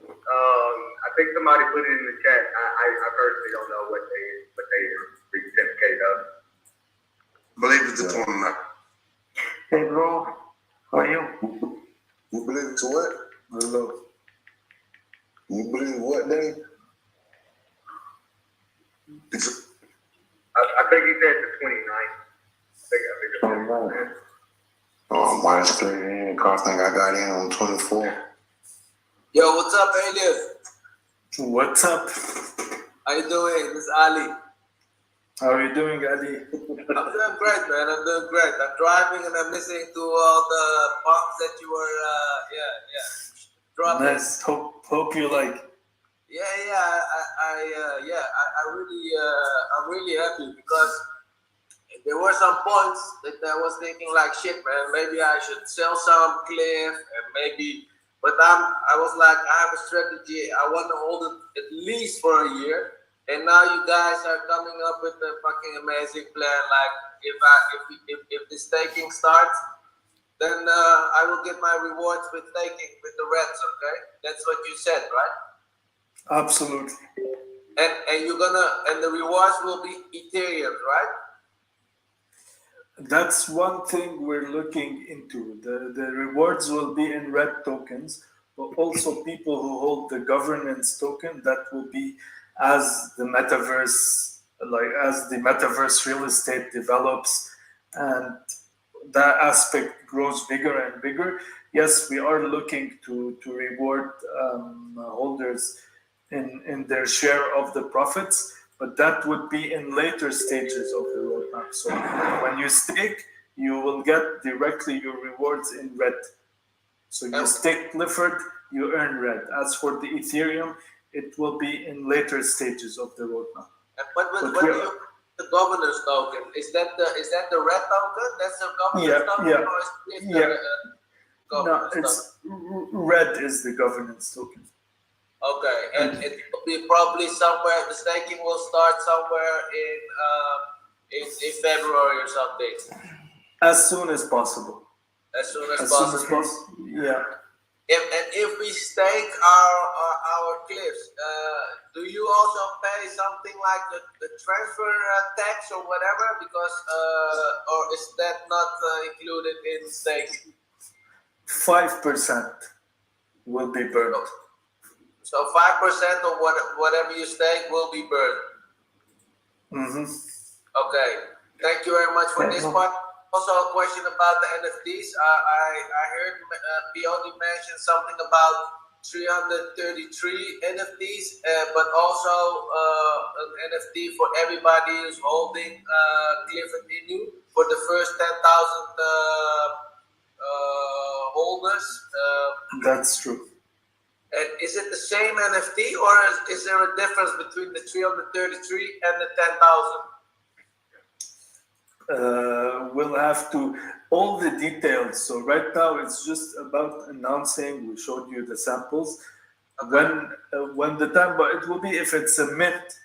I think somebody put it in the chat. I personally don't know what they reached 10K though. I believe it's the 29th. Hey bro, how are you? You believe it's what? The low. You believe what, Danny? It's I think he said the 29th. I think minus 3. Car thing I got in on 24. Yo, what's up, Elias? What's up? How you doing? This is Ali. How are you doing, Ali? I'm doing great, man. I'm doing great. I'm driving and I'm listening to all the bombs that you were, dropping. Nice. Hope you like. I'm really happy because there were some points that I was thinking like, shit, man, maybe I should sell some Cliff and maybe, but I was like, I have a strategy. I want to hold it at least for a year. And now you guys are coming up with a fucking amazing plan. Like if the staking starts, then I will get my rewards with staking with the reds. Okay, that's what you said, right? Absolutely. And and the rewards will be Ethereum, right? That's one thing we're looking into. The rewards will be in red tokens, but also people who hold the governance token that will be as the metaverse, as the metaverse real estate develops and that aspect grows bigger and bigger. Yes, we are looking to reward holders in their share of the profits, but that would be in later stages of the roadmap. So when you stake, you will get directly your rewards in red. So you stake Clifford, you earn red. As for the Ethereum, it will be in later stages of the roadmap. But the governance token, is that the red token? That's the governance token? Yeah. Or is it No, governance red is the governance token. Okay, and it will be probably somewhere. The staking will start somewhere in February or something. As soon as possible. As soon as possible. Yeah. If we stake our cliffs, do you also pay something like the transfer tax or whatever? Because or is that not included in staking? 5% will be burned. So 5% of whatever you stake will be burned. Mm-hmm. Okay. Thank you very much for this part. Also, a question about the NFTs. I heard Piodi mention something about 333 NFTs, but also an NFT for everybody who's holding Clifford Inu for the first 10,000 holders. That's true. And is it the same NFT, or is there a difference between the 333 and the 10,000? We'll have to all the details. So right now it's just about announcing. We showed you the samples. Okay. When the time, but it will be if it's a mint.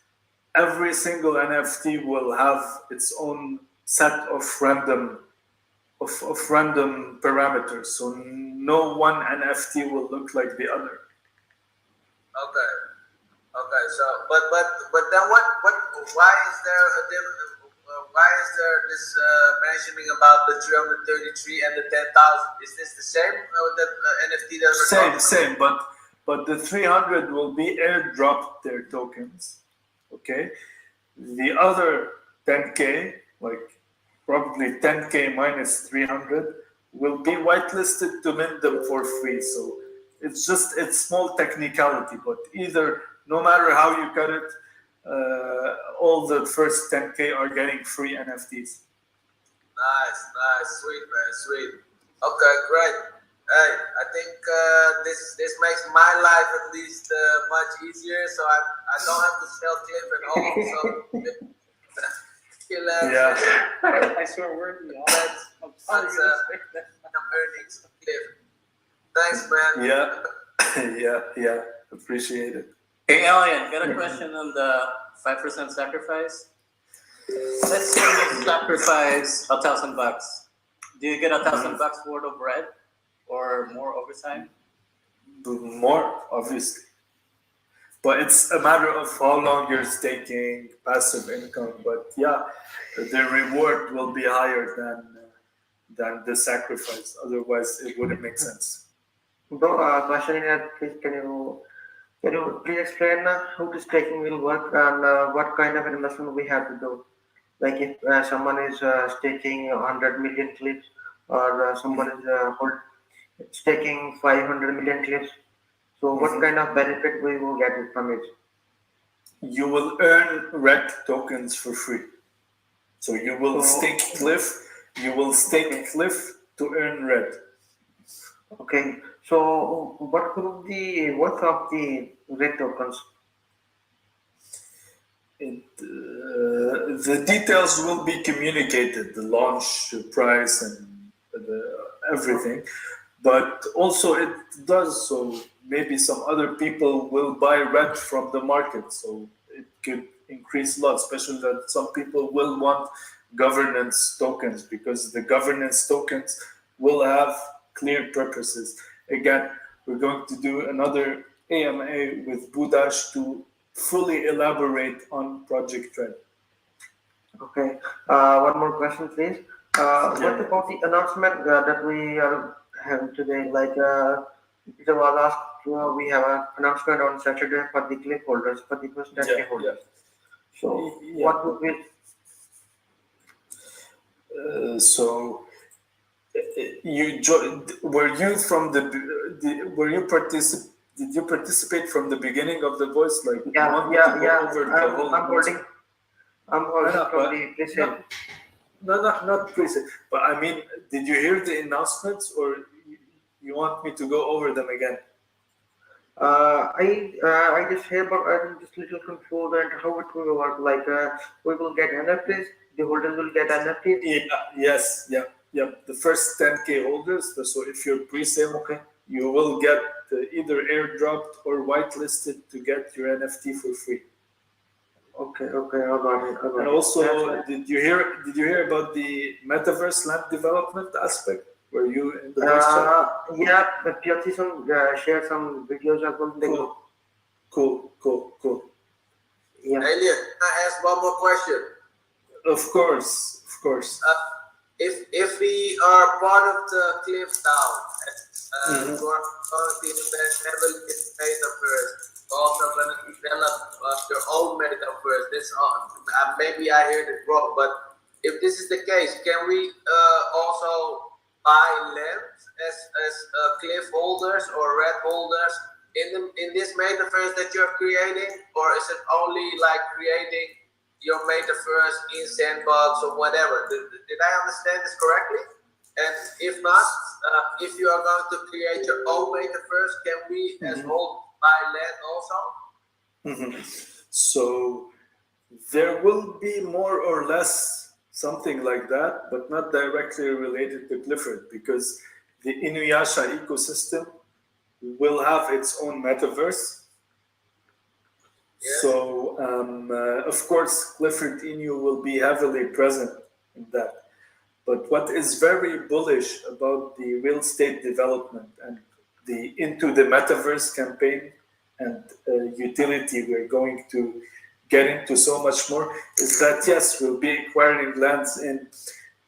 Every single NFT will have its own set of random parameters. So no one NFT will look like the other. Okay. So, but then what? Why is there a difference? Why is there this mentioning about the 333 and the 10,000? Is this the same that NFT that Same. But the 300 will be airdropped their tokens. Okay. The other 10K, like probably 10K minus 300, will be whitelisted to mint them for free. So it's small technicality, but either, no matter how you cut it, all the first 10K are getting free NFTs. Nice, sweet, man, sweet. Okay, great. Hey, I think this makes my life at least much easier, so I don't have to sell Cliff at home. So yeah. I swear we're some earnings, Cliff. Thanks, man. Yeah. Appreciate it. Hey, Alien, got a question on the 5% sacrifice. Let's say you sacrifice $1,000. Do you get $1,000 worth of bread or more over time? More, obviously. But it's a matter of how long you're staking, passive income. But yeah, the reward will be higher than the sacrifice. Otherwise, it wouldn't make sense. Bro, question here, please. Can you please explain how the staking will work and what kind of investment we have to do? Like if someone is staking 100 million clips, or someone is staking 500 million clips. So what kind of benefit we will get from it? You will earn red tokens for free. So you will stake Cliff. You will stake Cliff to earn red. Okay. So what will be the worth of the red tokens? The details will be communicated, the launch price and everything. But also it does so maybe some other people will buy red from the market, so it could increase a lot, especially that some people will want governance tokens, because the governance tokens will have clear purposes. Again, we're going to do another AMA with Budash to fully elaborate on Project Red. Okay. One more question, please. What about the announcement that we are having today? Like Peter was asked, we have an announcement on Saturday for the clip holders, for the first 10K holders. So what would be? You joined? Were you from were you Did you participate from the beginning of the voice? Like Yeah. I'm holding from the pre-sale. No, not pre-sale. But I mean, did you hear the announcements, or you want me to go over them again? I just hear, but I'm just a little confused and how it will work. Like we will get NFTs, the holders will get NFTs. Yeah. The first 10K holders. So if you're pre-sale, you will get either airdropped or whitelisted to get your NFT for free. Okay, I got it. And also, did you hear about the Metaverse land development aspect? Were you in the voice chat? Yeah, the Piotison shared some videos as well. Cool. Yeah. Elliot, can I ask one more question? Of course. If we are part of the Cliff now, and we are currently heavily in Metaverse, also going to develop your own Metaverse. This maybe I heard it wrong, but if this is the case, can we also buy lands as Cliff holders or red holders in this Metaverse that you're creating, or is it only like creating your Metaverse in Sandbox or whatever? Did I understand this correctly? And if not, if you are going to create your own Metaverse, can we as holders buy land also? So there will be more or less something like that, but not directly related to Clifford, because the Inuyasha ecosystem will have its own metaverse. So, of course, Clifford Inu will be heavily present in that. But what is very bullish about the real estate development and the Into the Metaverse campaign and utility we're going to get into so much more is that, yes, we'll be acquiring lands in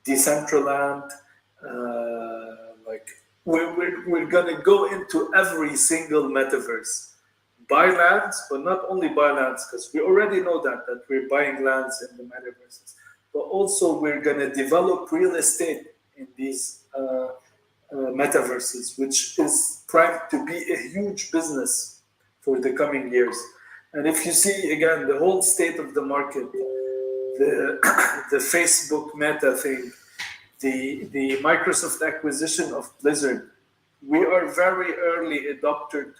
Decentraland. Like we're going to go into every single metaverse. Buy lands, but not only buy lands, because we already know that we're buying lands in the metaverses, but also we're going to develop real estate in these metaverses, which is primed to be a huge business for the coming years. And if you see, again, the whole state of the market, the Facebook Meta thing, the Microsoft acquisition of Blizzard, we are very early adopter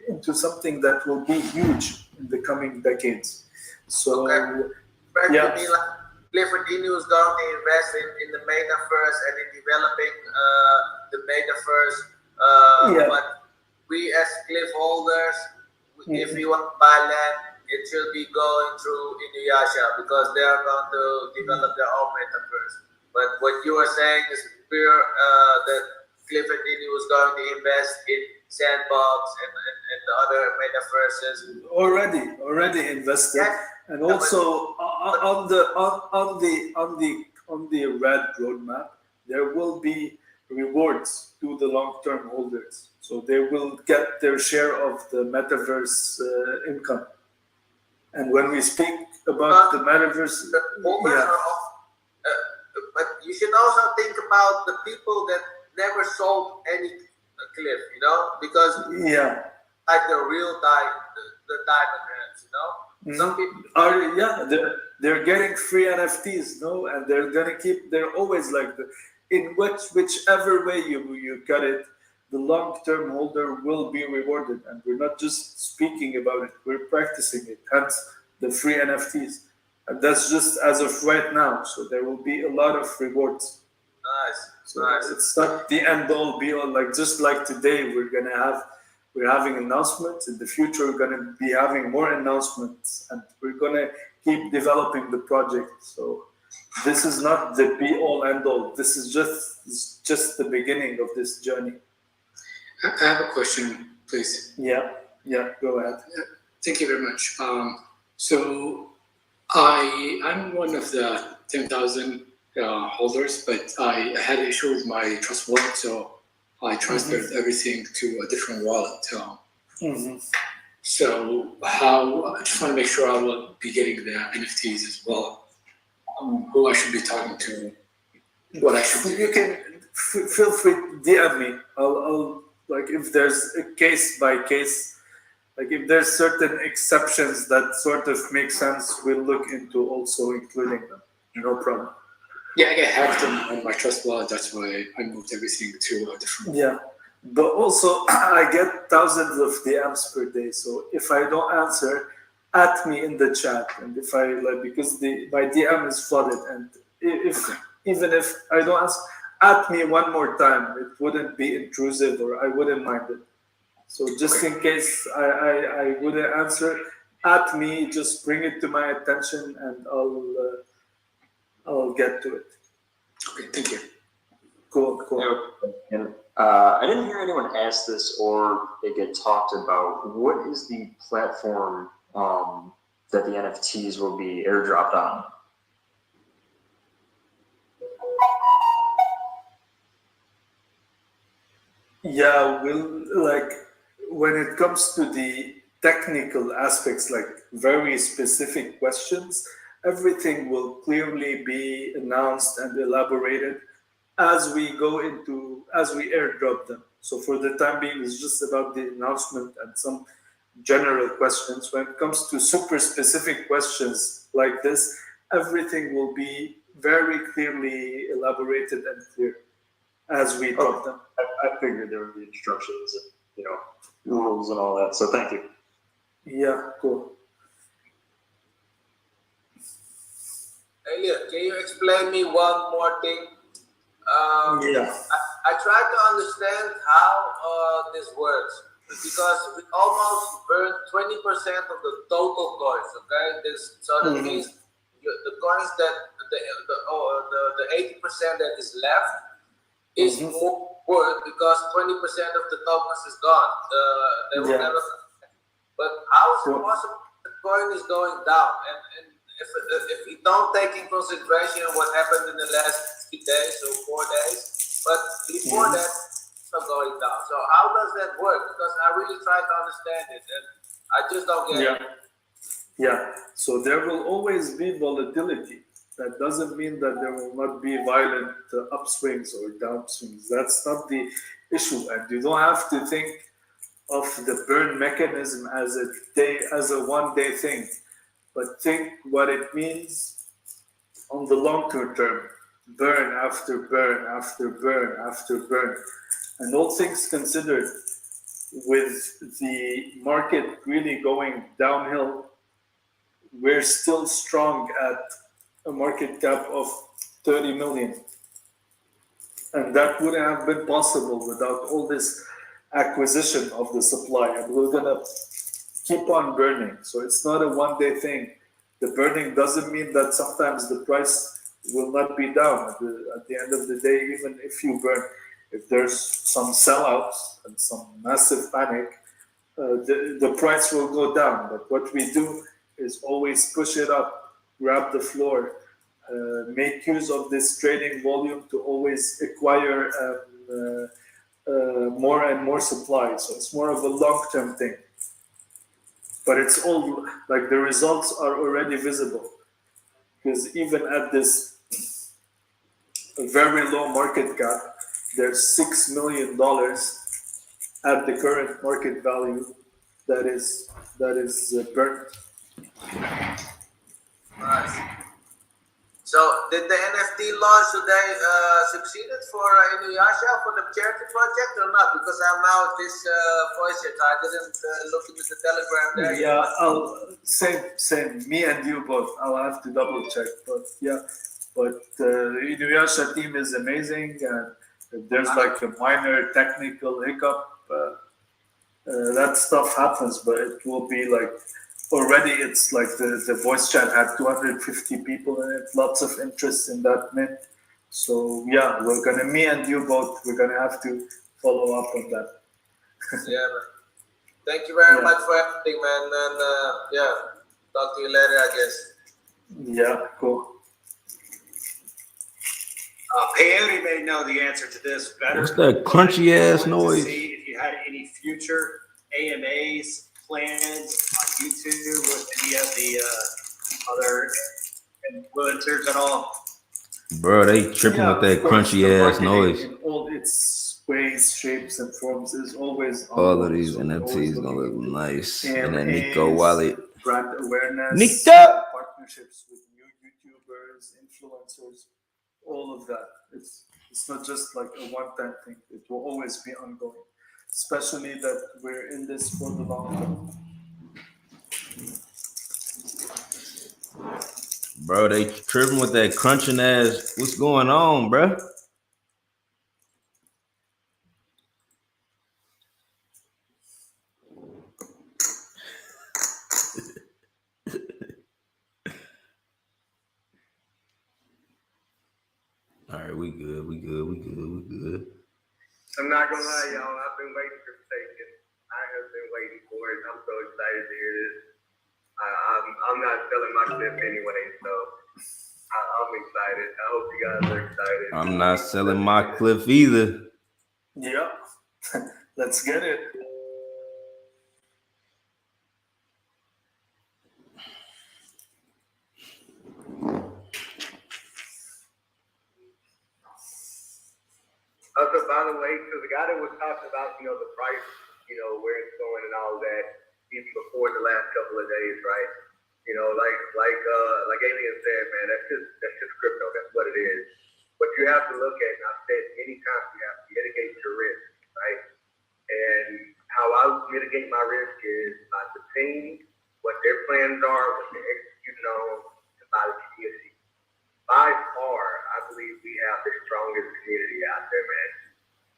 into something that will be huge in the coming decades. So, yeah. Clifford Inu is going to invest in the Metaverse and in developing the Metaverse. But we as Cliff holders, if we want to buy land, it should be going through Inuyasha, because they are going to develop their own Metaverse. But what you are saying is pure that Clifford Inu is going to invest in Sandbox and the other metaverses. Already invested, and also on the red roadmap, there will be rewards to the long-term holders. So they will get their share of the Metaverse income. And when we speak about the Metaverse, yeah. But you should also think about the people that never sold any cliff, you know, because like the real the diamond hands, you know. Some people they're getting free NFTs, no, and they're gonna keep. They're always like whichever way you cut it, the long-term holder will be rewarded, and we're not just speaking about it; we're practicing it. Hence the free NFTs. And that's just as of right now. So there will be a lot of rewards. Nice. So it's not the end all be all. Like just like today, we're having announcements. In the future, we're gonna be having more announcements, and we're gonna keep developing the project. So this is not the be all end all. This is just the beginning of this journey. I have a question, please. Yeah. Go ahead. Thank you very much. So I'm one of the 10,000 holders, but I had an issue with my trust wallet, so I transferred everything to a different wallet. So I just want to make sure I will be getting the NFTs as well. Who I should be talking to? What I should do? You can feel free to DM me. I'll like if there's a case by case. Like if there's certain exceptions that sort of make sense, we'll look into also including them. No problem. Yeah, I get hacked on my trust wallet. That's why I moved everything to a different. Yeah, but also I get thousands of DMs per day. So if I don't answer, at me in the chat, and if I because my DM is flooded, and even if I don't answer, at me one more time. It wouldn't be intrusive, or I wouldn't mind it. So just in case I wouldn't answer, at me, just bring it to my attention, and I'll get to it. Okay, thank you. Cool. And I didn't hear anyone ask this or it get talked about. What is the platform that the NFTs will be airdropped on? Yeah, when it comes to the technical aspects, like very specific questions, everything will clearly be announced and elaborated as we airdrop them. So for the time being, it's just about the announcement and some general questions. When it comes to super specific questions like this, everything will be very clearly elaborated and clear as we drop them. I figured there would be instructions and rules and all that. So thank you. Yeah, cool. Elliot, can you explain me one more thing? I try to understand how this works, because we almost burned 20% of the total coins. Okay, that means the coins that the 80% that is left is more worth, because 20% of the tokens is gone. They will never. But how is it possible the coin is going down? And if we don't take in consideration what happened in the last 3 days or 4 days, but before that, it's not going down. So how does that work? Because I really try to understand it, and I just don't get it. Yeah. So there will always be volatility. That doesn't mean that there will not be violent upswings or downswings. That's not the issue, and you don't have to think of the burn mechanism as a one-day thing, but think what it means on the longer term. Burn after burn after burn after burn. And all things considered, with the market really going downhill, we're still strong at a market cap of 30 million. And that wouldn't have been possible without all this acquisition of the supply. And we're gonna keep on burning. So it's not a one-day thing. The burning doesn't mean that sometimes the price will not be down. At the end of the day, even if you burn, if there's some sellouts and some massive panic, the price will go down. But what we do is always push it up, grab the floor, make use of this trading volume to always acquire more and more supply. So it's more of a long-term thing. But it's all like the results are already visible, because even at this very low market cap, there's $6 million at the current market value that is burnt. Nice. So did the NFT launch today succeeded for Inuyasha for the charity project or not? Because I'm now at this voice yet. I didn't look into the Telegram there yet. Yeah, same. Me and you both. I'll have to double check, but yeah. But the Inuyasha team is amazing, and if there's like a minor technical hiccup, that stuff happens. But it will be like already. It's like the voice chat had 250 people in it. Lots of interest in that mint. So yeah, me and you both. We're gonna have to follow up on that. Yeah, man. Thank you very much for everything, man. And yeah, talk to you later, I guess. Yeah, cool. Peyote may know the answer to this better. What's that crunchy ass noise? See if you had any future AMAs planned on YouTube with any of the other influencers at all. Bro, they tripping with that crunchy ass noise. In all its ways, shapes, and forms is always All of these NFTs gonna look nice in that AMAs, Nico wallet. brand awareness, Nico! partnerships with new YouTubers, influencers, all of that. It's not just like a one-time thing. It will always be ongoing, especially that we're in this for the long term. Bro, they tripping with that crunching ass. What's going on, bro? All right, we good. I'm not gonna lie, y'all. I've been waiting for Staken. I have been waiting for it. I'm so excited to hear this. I'm not selling my clip anyway, so I'm excited. I hope you guys are excited. I'm not selling my cliff either. Yep. Let's get it. Also, by the way, so the guy that was talking about, the price, where it's going and all that, even before the last couple of days, right? Like Alien said, man, that's just crypto. That's what it is. What you have to look at, and I've said many times, you have to mitigate your risk, right? And how I mitigate my risk is by seeing what their plans are, what they're executing on, and by the community. By far, I believe we have the strongest community out there, man.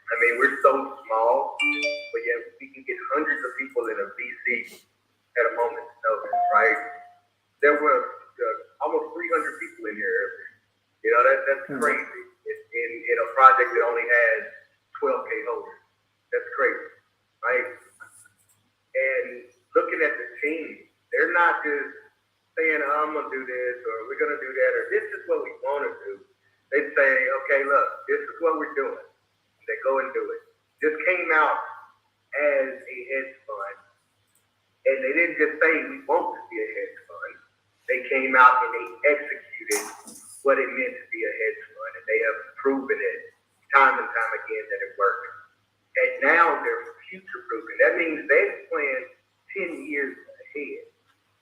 I mean, we're so small, but yet we can get hundreds of people in a VC at a moment's notice, right? There were almost 300 people in here. That's crazy in a project that only has 12K holders. That's crazy, right? And looking at the team, they're not just saying, I'm going to do this, or we're going to do that, or this is what we want to do. They say, okay, look, this is what we're doing. They go and do it. This came out as a hedge fund, and they didn't just say we want to be a hedge fund. They came out and they executed what it meant to be a hedge fund, and they have proven it time and time again that it worked. And now they're future proofing. That means they've planned 10 years ahead.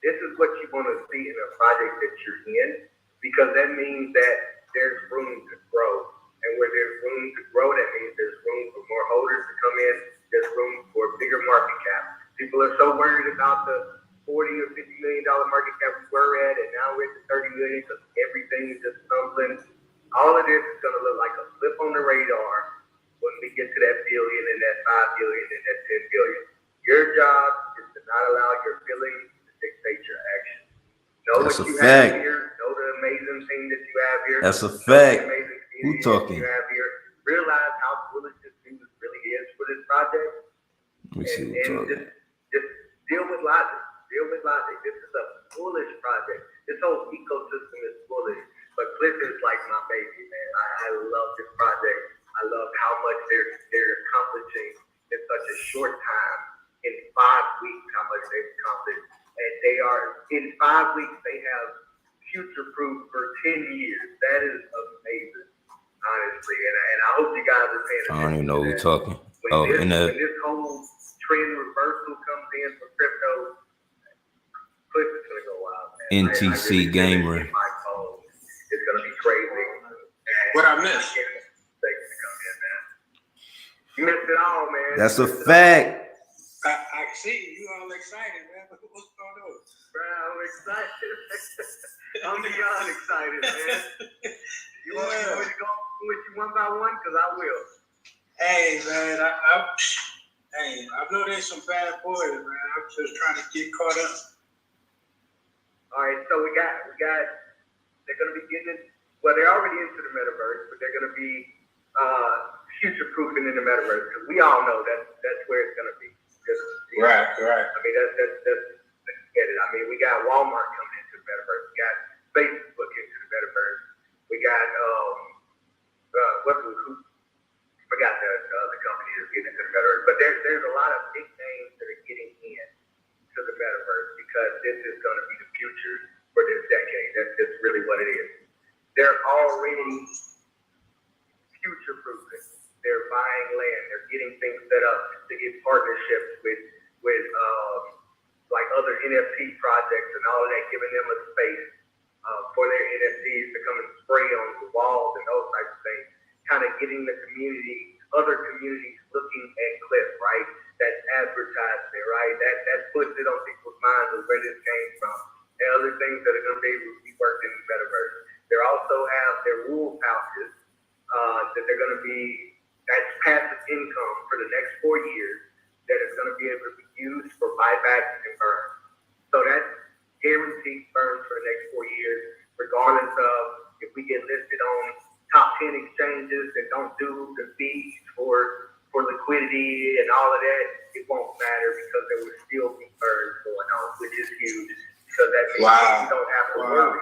This is what you want to see in a project that you're in, because that means that there's room to grow. And where there's room to grow, that means there's room for more holders to come in. There's room for a bigger market cap. People are so worried about the $40 or $50 million market cap we were at, and now we're at the 30 million because everything is just tumbling. All of this is going to look like a blip on the radar when we get to that billion and that 5 billion and that 10 billion. Your job is to not allow your feelings to dictate your action. Know That's what a you fact. have here. Know the amazing thing that you have here. That's a know fact. the amazing Who community talking? that you have here. Realize how bullish this news really is for this project. Let me see who And talking. just deal with logic. Deal with logic. This is a foolish project. This whole ecosystem is foolish. But Clifford is like my baby, man. I love this project. I love how much they're accomplishing future-proof for 10 years. That is amazing, honestly. And I hope you guys are paying attention. I don't even know who we're talking. When this whole trend reversal comes in for crypto, Clifford's gonna go wild, man. NTC Gamer. My phone is gonna be crazy. What I missed? You missed it all, man. That's a fact. I see you all excited, man. What's going on? Bro, I'm excited. I'm beyond excited, man. You want me to go with you one by one? Because I will. Hey, man, I know there's some bad boys, man. I'm just trying to get caught up. All right, so we got. They're gonna be getting. Well, they're already into the metaverse, but they're gonna be future-proofing in the metaverse because we all know that's where it's gonna be. Right. I mean, that's get it. I mean, we got Walmart coming into the metaverse. We got Facebook into the metaverse. We got I forgot the other company that's getting into the metaverse. But there's a lot of big names that are getting in to the metaverse because this is going to be the future for this decade. That's just really what it is. They're already future-proofing. They're buying land. They're getting things set up to get partnerships with like other NFT projects and all of that, giving them a space for their NFTs to come and spray on the walls and those types of things. Kind of getting the community, other communities looking at Cliff, right? That's advertisement, right? That puts it on people's minds of where this came from. And other things that are going to be able to be worked in the metaverse. They also have their wolf houses that they're going to be, that's passive income for the next 4 years that is going to be able to be used for buybacks and burns. So that's guaranteed burns for the next 4 years, regardless of if we get listed on top 10 exchanges that don't do the fees for liquidity and all of that, it won't matter because there will still be burns going on, which is huge. Because that means we don't have to worry.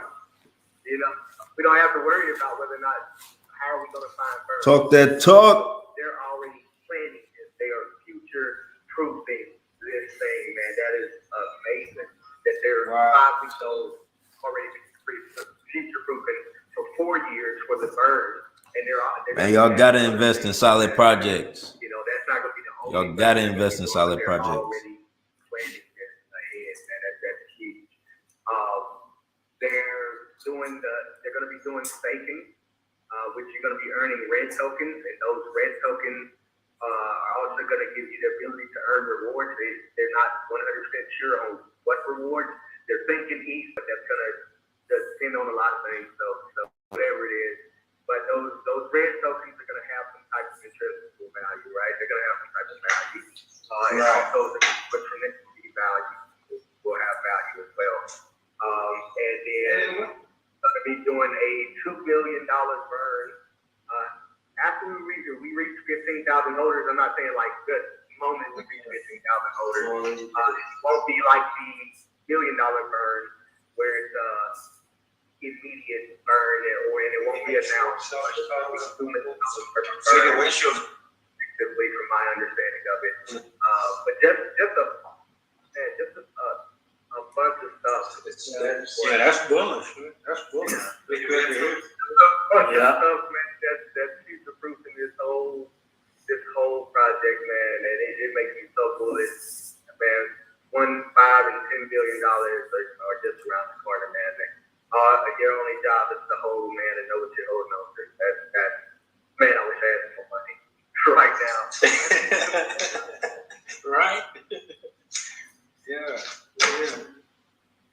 You know, we don't have to worry about whether or not, how are we going to find burns. Talk that talk. They're already planning this. They are future-proofing this thing, man. That is amazing. That they're 5 weeks old, already future-proofing for 4 years for the burn. And Man, y'all gotta invest in solid projects. You know, that's not gonna be the only. Y'all gotta invest in solid projects. Already planning this ahead, man. That's huge. They're gonna be doing staking, which you're gonna be earning red tokens, and those red tokens are also gonna give you the ability to earn rewards. They're not 100% sure on what rewards. They're thinking ETH, but that's gonna depend on a lot of things. So whatever it is. But those red tokens are going to have some type of intrinsic value, right? They're going to have some type of value. And also the trajectory value will have value as well. And then going to be doing a $2 billion burn. After we reach 15,000 holders, I'm not saying like the moment we reach 15,000 holders, it won't be like the $1 billion burn where it's immediate burn, and it won't be announced. From my understanding of it, but just a bunch of stuff. Yeah, that's bullish. That's bullish. Yeah, stuff, man. That's future-proofing this whole project, man, and it makes me so bullish, man. $1, $5, and $10 billion are just around the corner, man. Your only job is to hold, man, and know what you're holding on to. That's man, I wish I had more money right now. Right?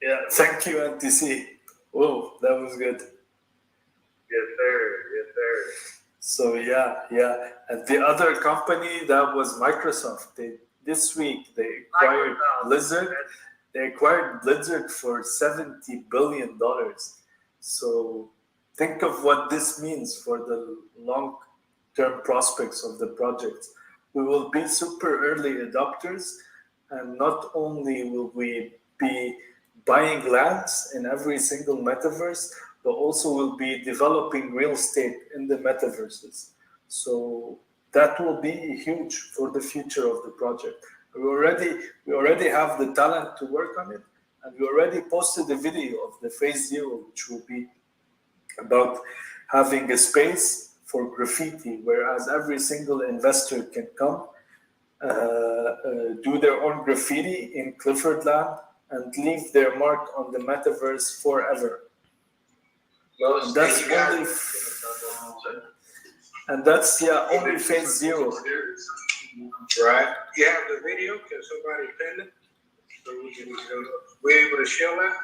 Yeah. Thank you, NTC. Whoa, that was good. Yes, sir. So yeah. And the other company, that was Microsoft. This week they acquired Blizzard. They acquired Blizzard for $70 billion. So think of what this means for the long-term prospects of the project. We will be super early adopters, and not only will we be buying lands in every single metaverse, but also will be developing real estate in the metaverses. So that will be huge for the future of the project. We already have the talent to work on it, And we already posted a video of the phase 0, which will be about having a space for graffiti, whereas every single investor can come, do their own graffiti in Clifford Land and leave their mark on the Metaverse forever. And that's only, only phase 0. Right. You have the video? Can somebody pin it? So we can, we're able to share that?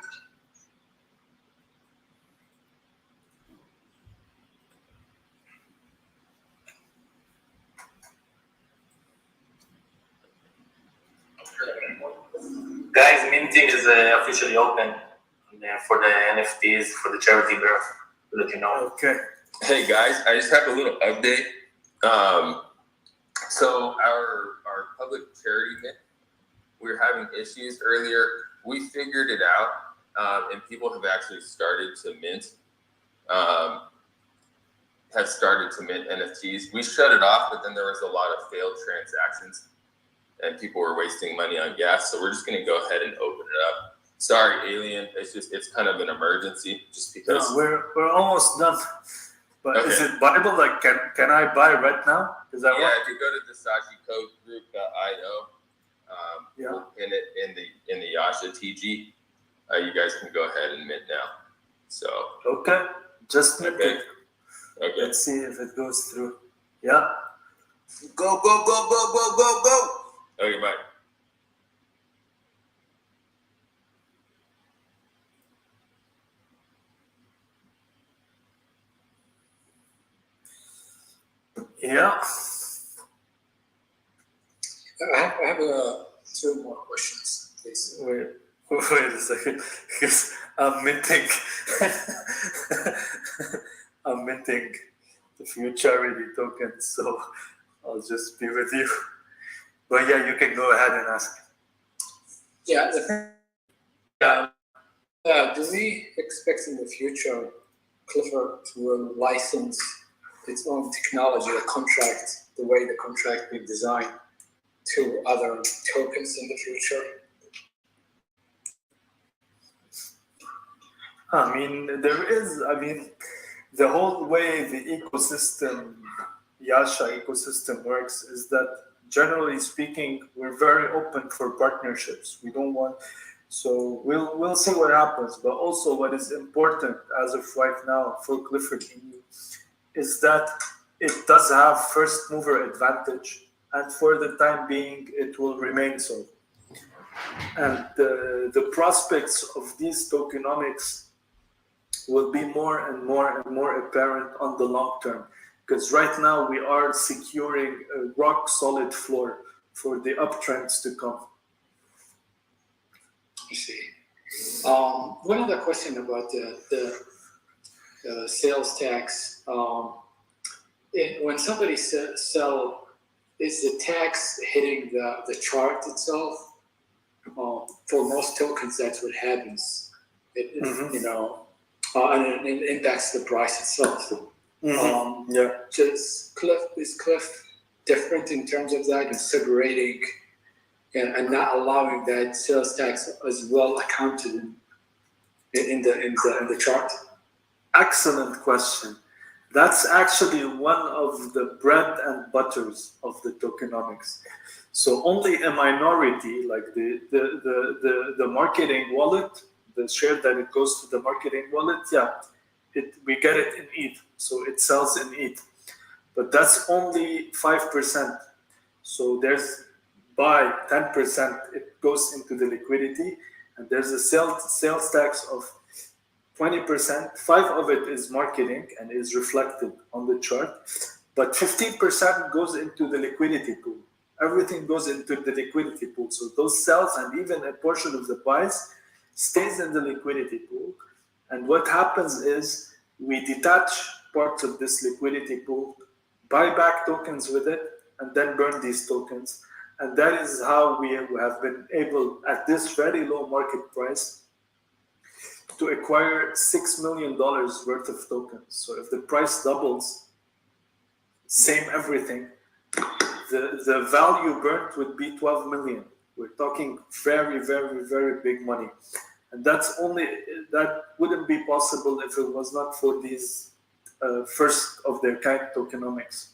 Guys, minting is officially open for the NFTs, for the charity graph, to let you know. Okay. Hey guys, I just have a little update. So our public charity mint, we were having issues earlier. We figured it out, and people have actually started to mint. Have started to mint NFTs. We shut it off, but then there was a lot of failed transactions, and people were wasting money on gas. So we're just going to go ahead and open it up. Sorry, Alien. It's kind of an emergency, just because. No, we're almost done. But Okay. is it buyable? Like, can I buy right now? Is that Yeah, if you go to DasakiCodeGroup.io, we'll pin it in the Yasha TG. You guys can go ahead and mint now. So. Okay, just mint it. Okay. Let's see if it goes through. Yeah. Go, go, go, go, go, go, go. Okay, bye. Yeah. I have two more questions, please. Wait a second, because I'm minting. I'm minting the few charity tokens, so I'll just be with you. But yeah, you can go ahead and ask. Yeah, do we expect in the future Clifford will license its own technology, a contract, the way the contract be designed, to other tokens in the future? I mean, the whole way the ecosystem, Yasha ecosystem works is that, generally speaking, we're very open for partnerships. We don't want, so we'll see what happens. But also what is important as of right now for Clifford Inu is that it does have first mover advantage, and for the time being, it will remain so. And the prospects of these tokenomics will be more and more and more apparent on the long term, because right now we are securing a rock solid floor for the uptrends to come. I see. One other question about the sales tax. When somebody sell, is the tax hitting the chart itself? For most tokens, that's what happens. You know, and it impacts the price itself. Is Cliff different in terms of that, and separating and not allowing that sales tax as well accounted in the chart? Excellent question. That's actually one of the bread and butters of the tokenomics. So only a minority, like the marketing wallet, the share that it goes to the marketing wallet, we get it in ETH, so it sells in ETH. But that's only 5%. So there's by 10%, it goes into the liquidity, and there's a sales tax of 20%. 5% of it is marketing and is reflected on the chart, but 15% goes into the liquidity pool. Everything goes into the liquidity pool. So those sales and even a portion of the buys stays in the liquidity pool. And what happens is we detach parts of this liquidity pool, buy back tokens with it, and then burn these tokens. And that is how we have been able, at this very low market price, to acquire $6 million worth of tokens. So if the price doubles, same everything, the value burnt would be 12 million. We're talking very, very, very big money. and that wouldn't be possible if it was not for these first of their kind tokenomics.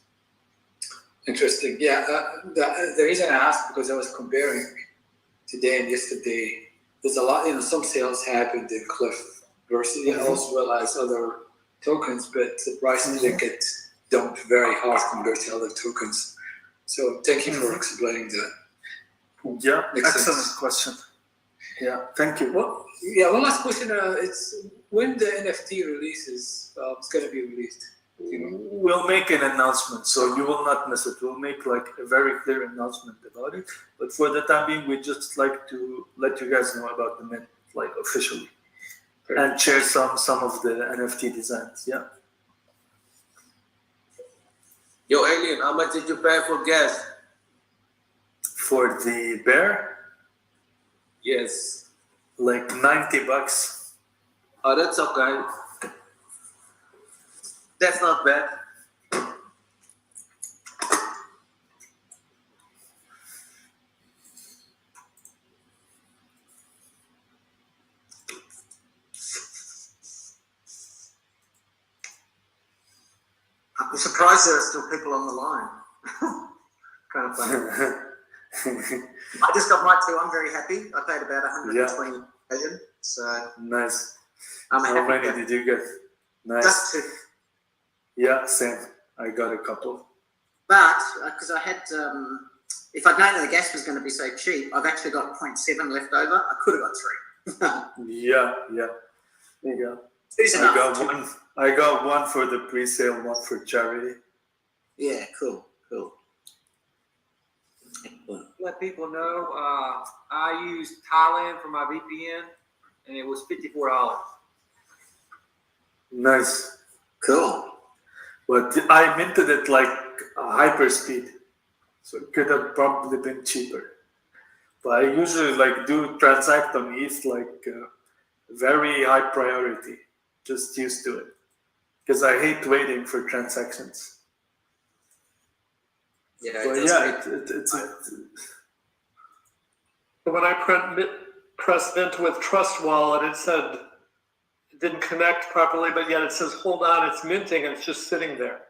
Interesting. Yeah, the reason I asked because I was comparing today and yesterday. There's a lot, some sales happened in Cliff versus as well as other tokens, but the price didn't get dumped very hard compared to other tokens. So thank you for explaining that. Yeah, Makes excellent sense. question. Yeah, thank you. Well, yeah, one last question. It's when the NFT releases, it's going to be released. We'll make an announcement, so you will not miss it. We'll make like a very clear announcement about it. But for the time being, we just like to let you guys know about the mint, like officially, and share some of the NFT designs. Yeah. Yo, Alien, how much did you pay for gas? For the bear, Yes. like $90. Oh, that's okay. That's not bad. I'm surprised there are still people on the line. Kind of funny. I just got mine too. I'm very happy. I paid about 120 million. So Nice. I'm How happy. many with did you get? Nice. Just two. Yeah, same. I got a couple. But because I had, if I'd known that the gas was going to be so cheap, I've actually got 0.7 left over. I could have got 3. Yeah. There you go. Two's enough. I got one for the pre-sale, one for charity. Yeah, cool. Let people know, I used Thailand for my VPN, and it was $54. Nice. Cool. But I minted it like hyper speed, so it could have probably been cheaper. But I usually like do transact on ETH like very high priority, just used to it, because I hate waiting for transactions. Yeah, But it's When I pressed mint with Trust Wallet, it said it didn't connect properly, but yet it says, hold on, it's minting, and it's just sitting there.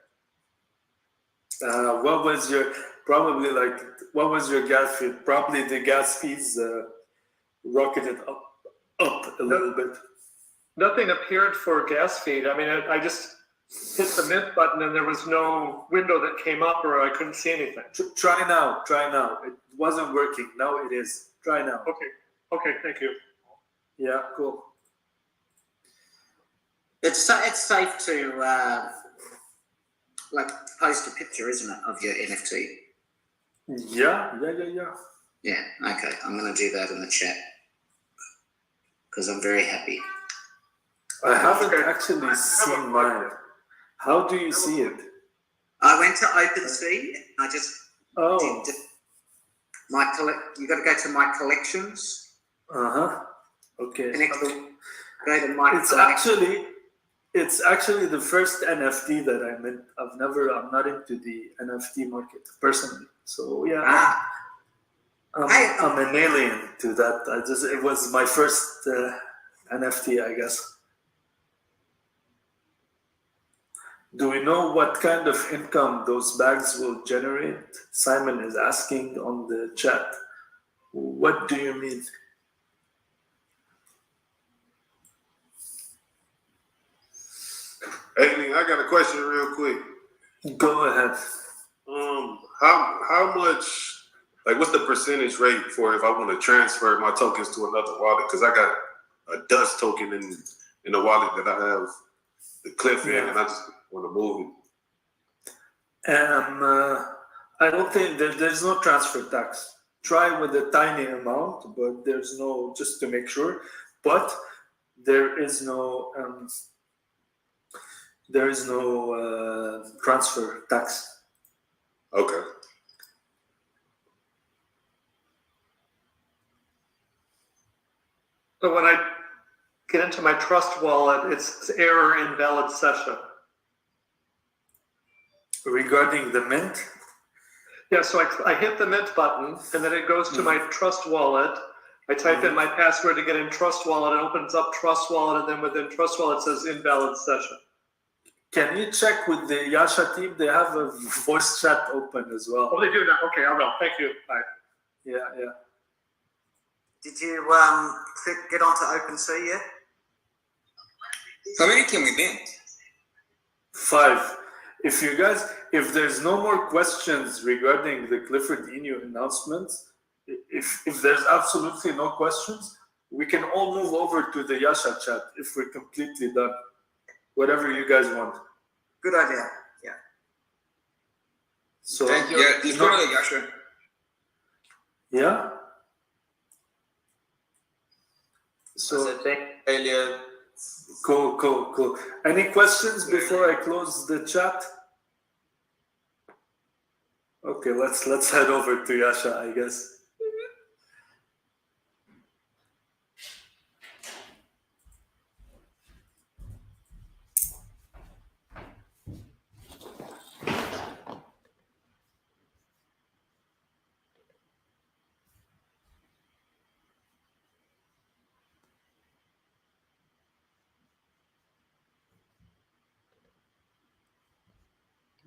what was your gas fee? Probably the gas fees rocketed up a little bit. Nothing appeared for gas feed. I mean, I just hit the mint button and there was no window that came up or I couldn't see anything. Try now. It wasn't working. Now it is. Try now. Okay, thank you. Yeah, cool. It's safe to like post a picture, isn't it, of your NFT? Yeah. Yeah. Okay, I'm going to do that in the chat because I'm very happy. I haven't actually seen mine. How do you see it? I went to OpenSea. I just did my You got to go to my collections. Okay. Go to my. It's actually the first NFT that I'm in. I'm not into the NFT market personally. So yeah, I'm an alien to that. It was my first NFT, I guess. Do we know what kind of income those bags will generate? Simon is asking on the chat. What do you mean? Hey, I got a question real quick. Go ahead. How much, like, what's the percentage rate for if I want to transfer my tokens to another wallet? Because I got a dust token in the wallet that I have the Cliff in, and I just want to move it. I don't think there's no transfer tax. Try with a tiny amount, but there's no, just to make sure. But there is no transfer tax. Okay. So when I get into my Trust Wallet, it's error invalid session. Regarding the mint? Yeah, so I hit the mint button, and then it goes to my Trust Wallet, I type in my password to get in Trust Wallet, it opens up Trust Wallet, and then within Trust Wallet it says invalid session. Can you check with the Yasha team? They have a voice chat open as well. Oh, they do now. Okay, I will. Thank you. Bye. Yeah. Did you get onto OpenSea yet? How many can we mint? 5. If there's no more questions regarding the Clifford Inu announcements, if there's absolutely no questions, we can all move over to the Yasha chat if we're completely done. Whatever you guys want. Good idea. Yeah. So Thank you. Yeah, let's go to the Yasha. Yeah. So Alien. Cool. Any questions before I close the chat? Okay, let's head over to Yasha, I guess.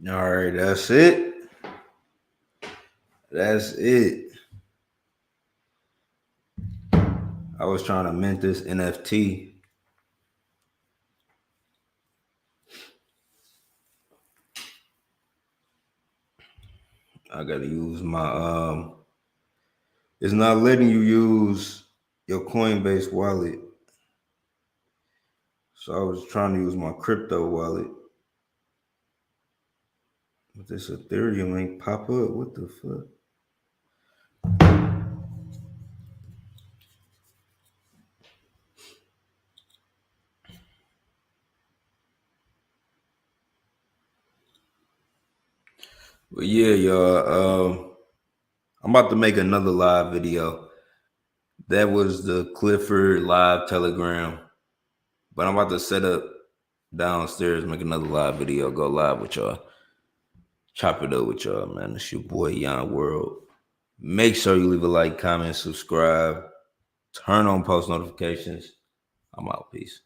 All right, that's it. That's it. I was trying to mint this NFT. I gotta use my it's not letting you use your Coinbase wallet. So I was trying to use my crypto wallet. But this Ethereum ain't pop up. What the fuck? But yeah, y'all. I'm about to make another live video. That was the Clifford live Telegram. But I'm about to set up downstairs, make another live video, go live with y'all. Chop it up with y'all, man. It's your boy, Yon World. Make sure you leave a like, comment, subscribe, turn on post notifications. I'm out. Peace.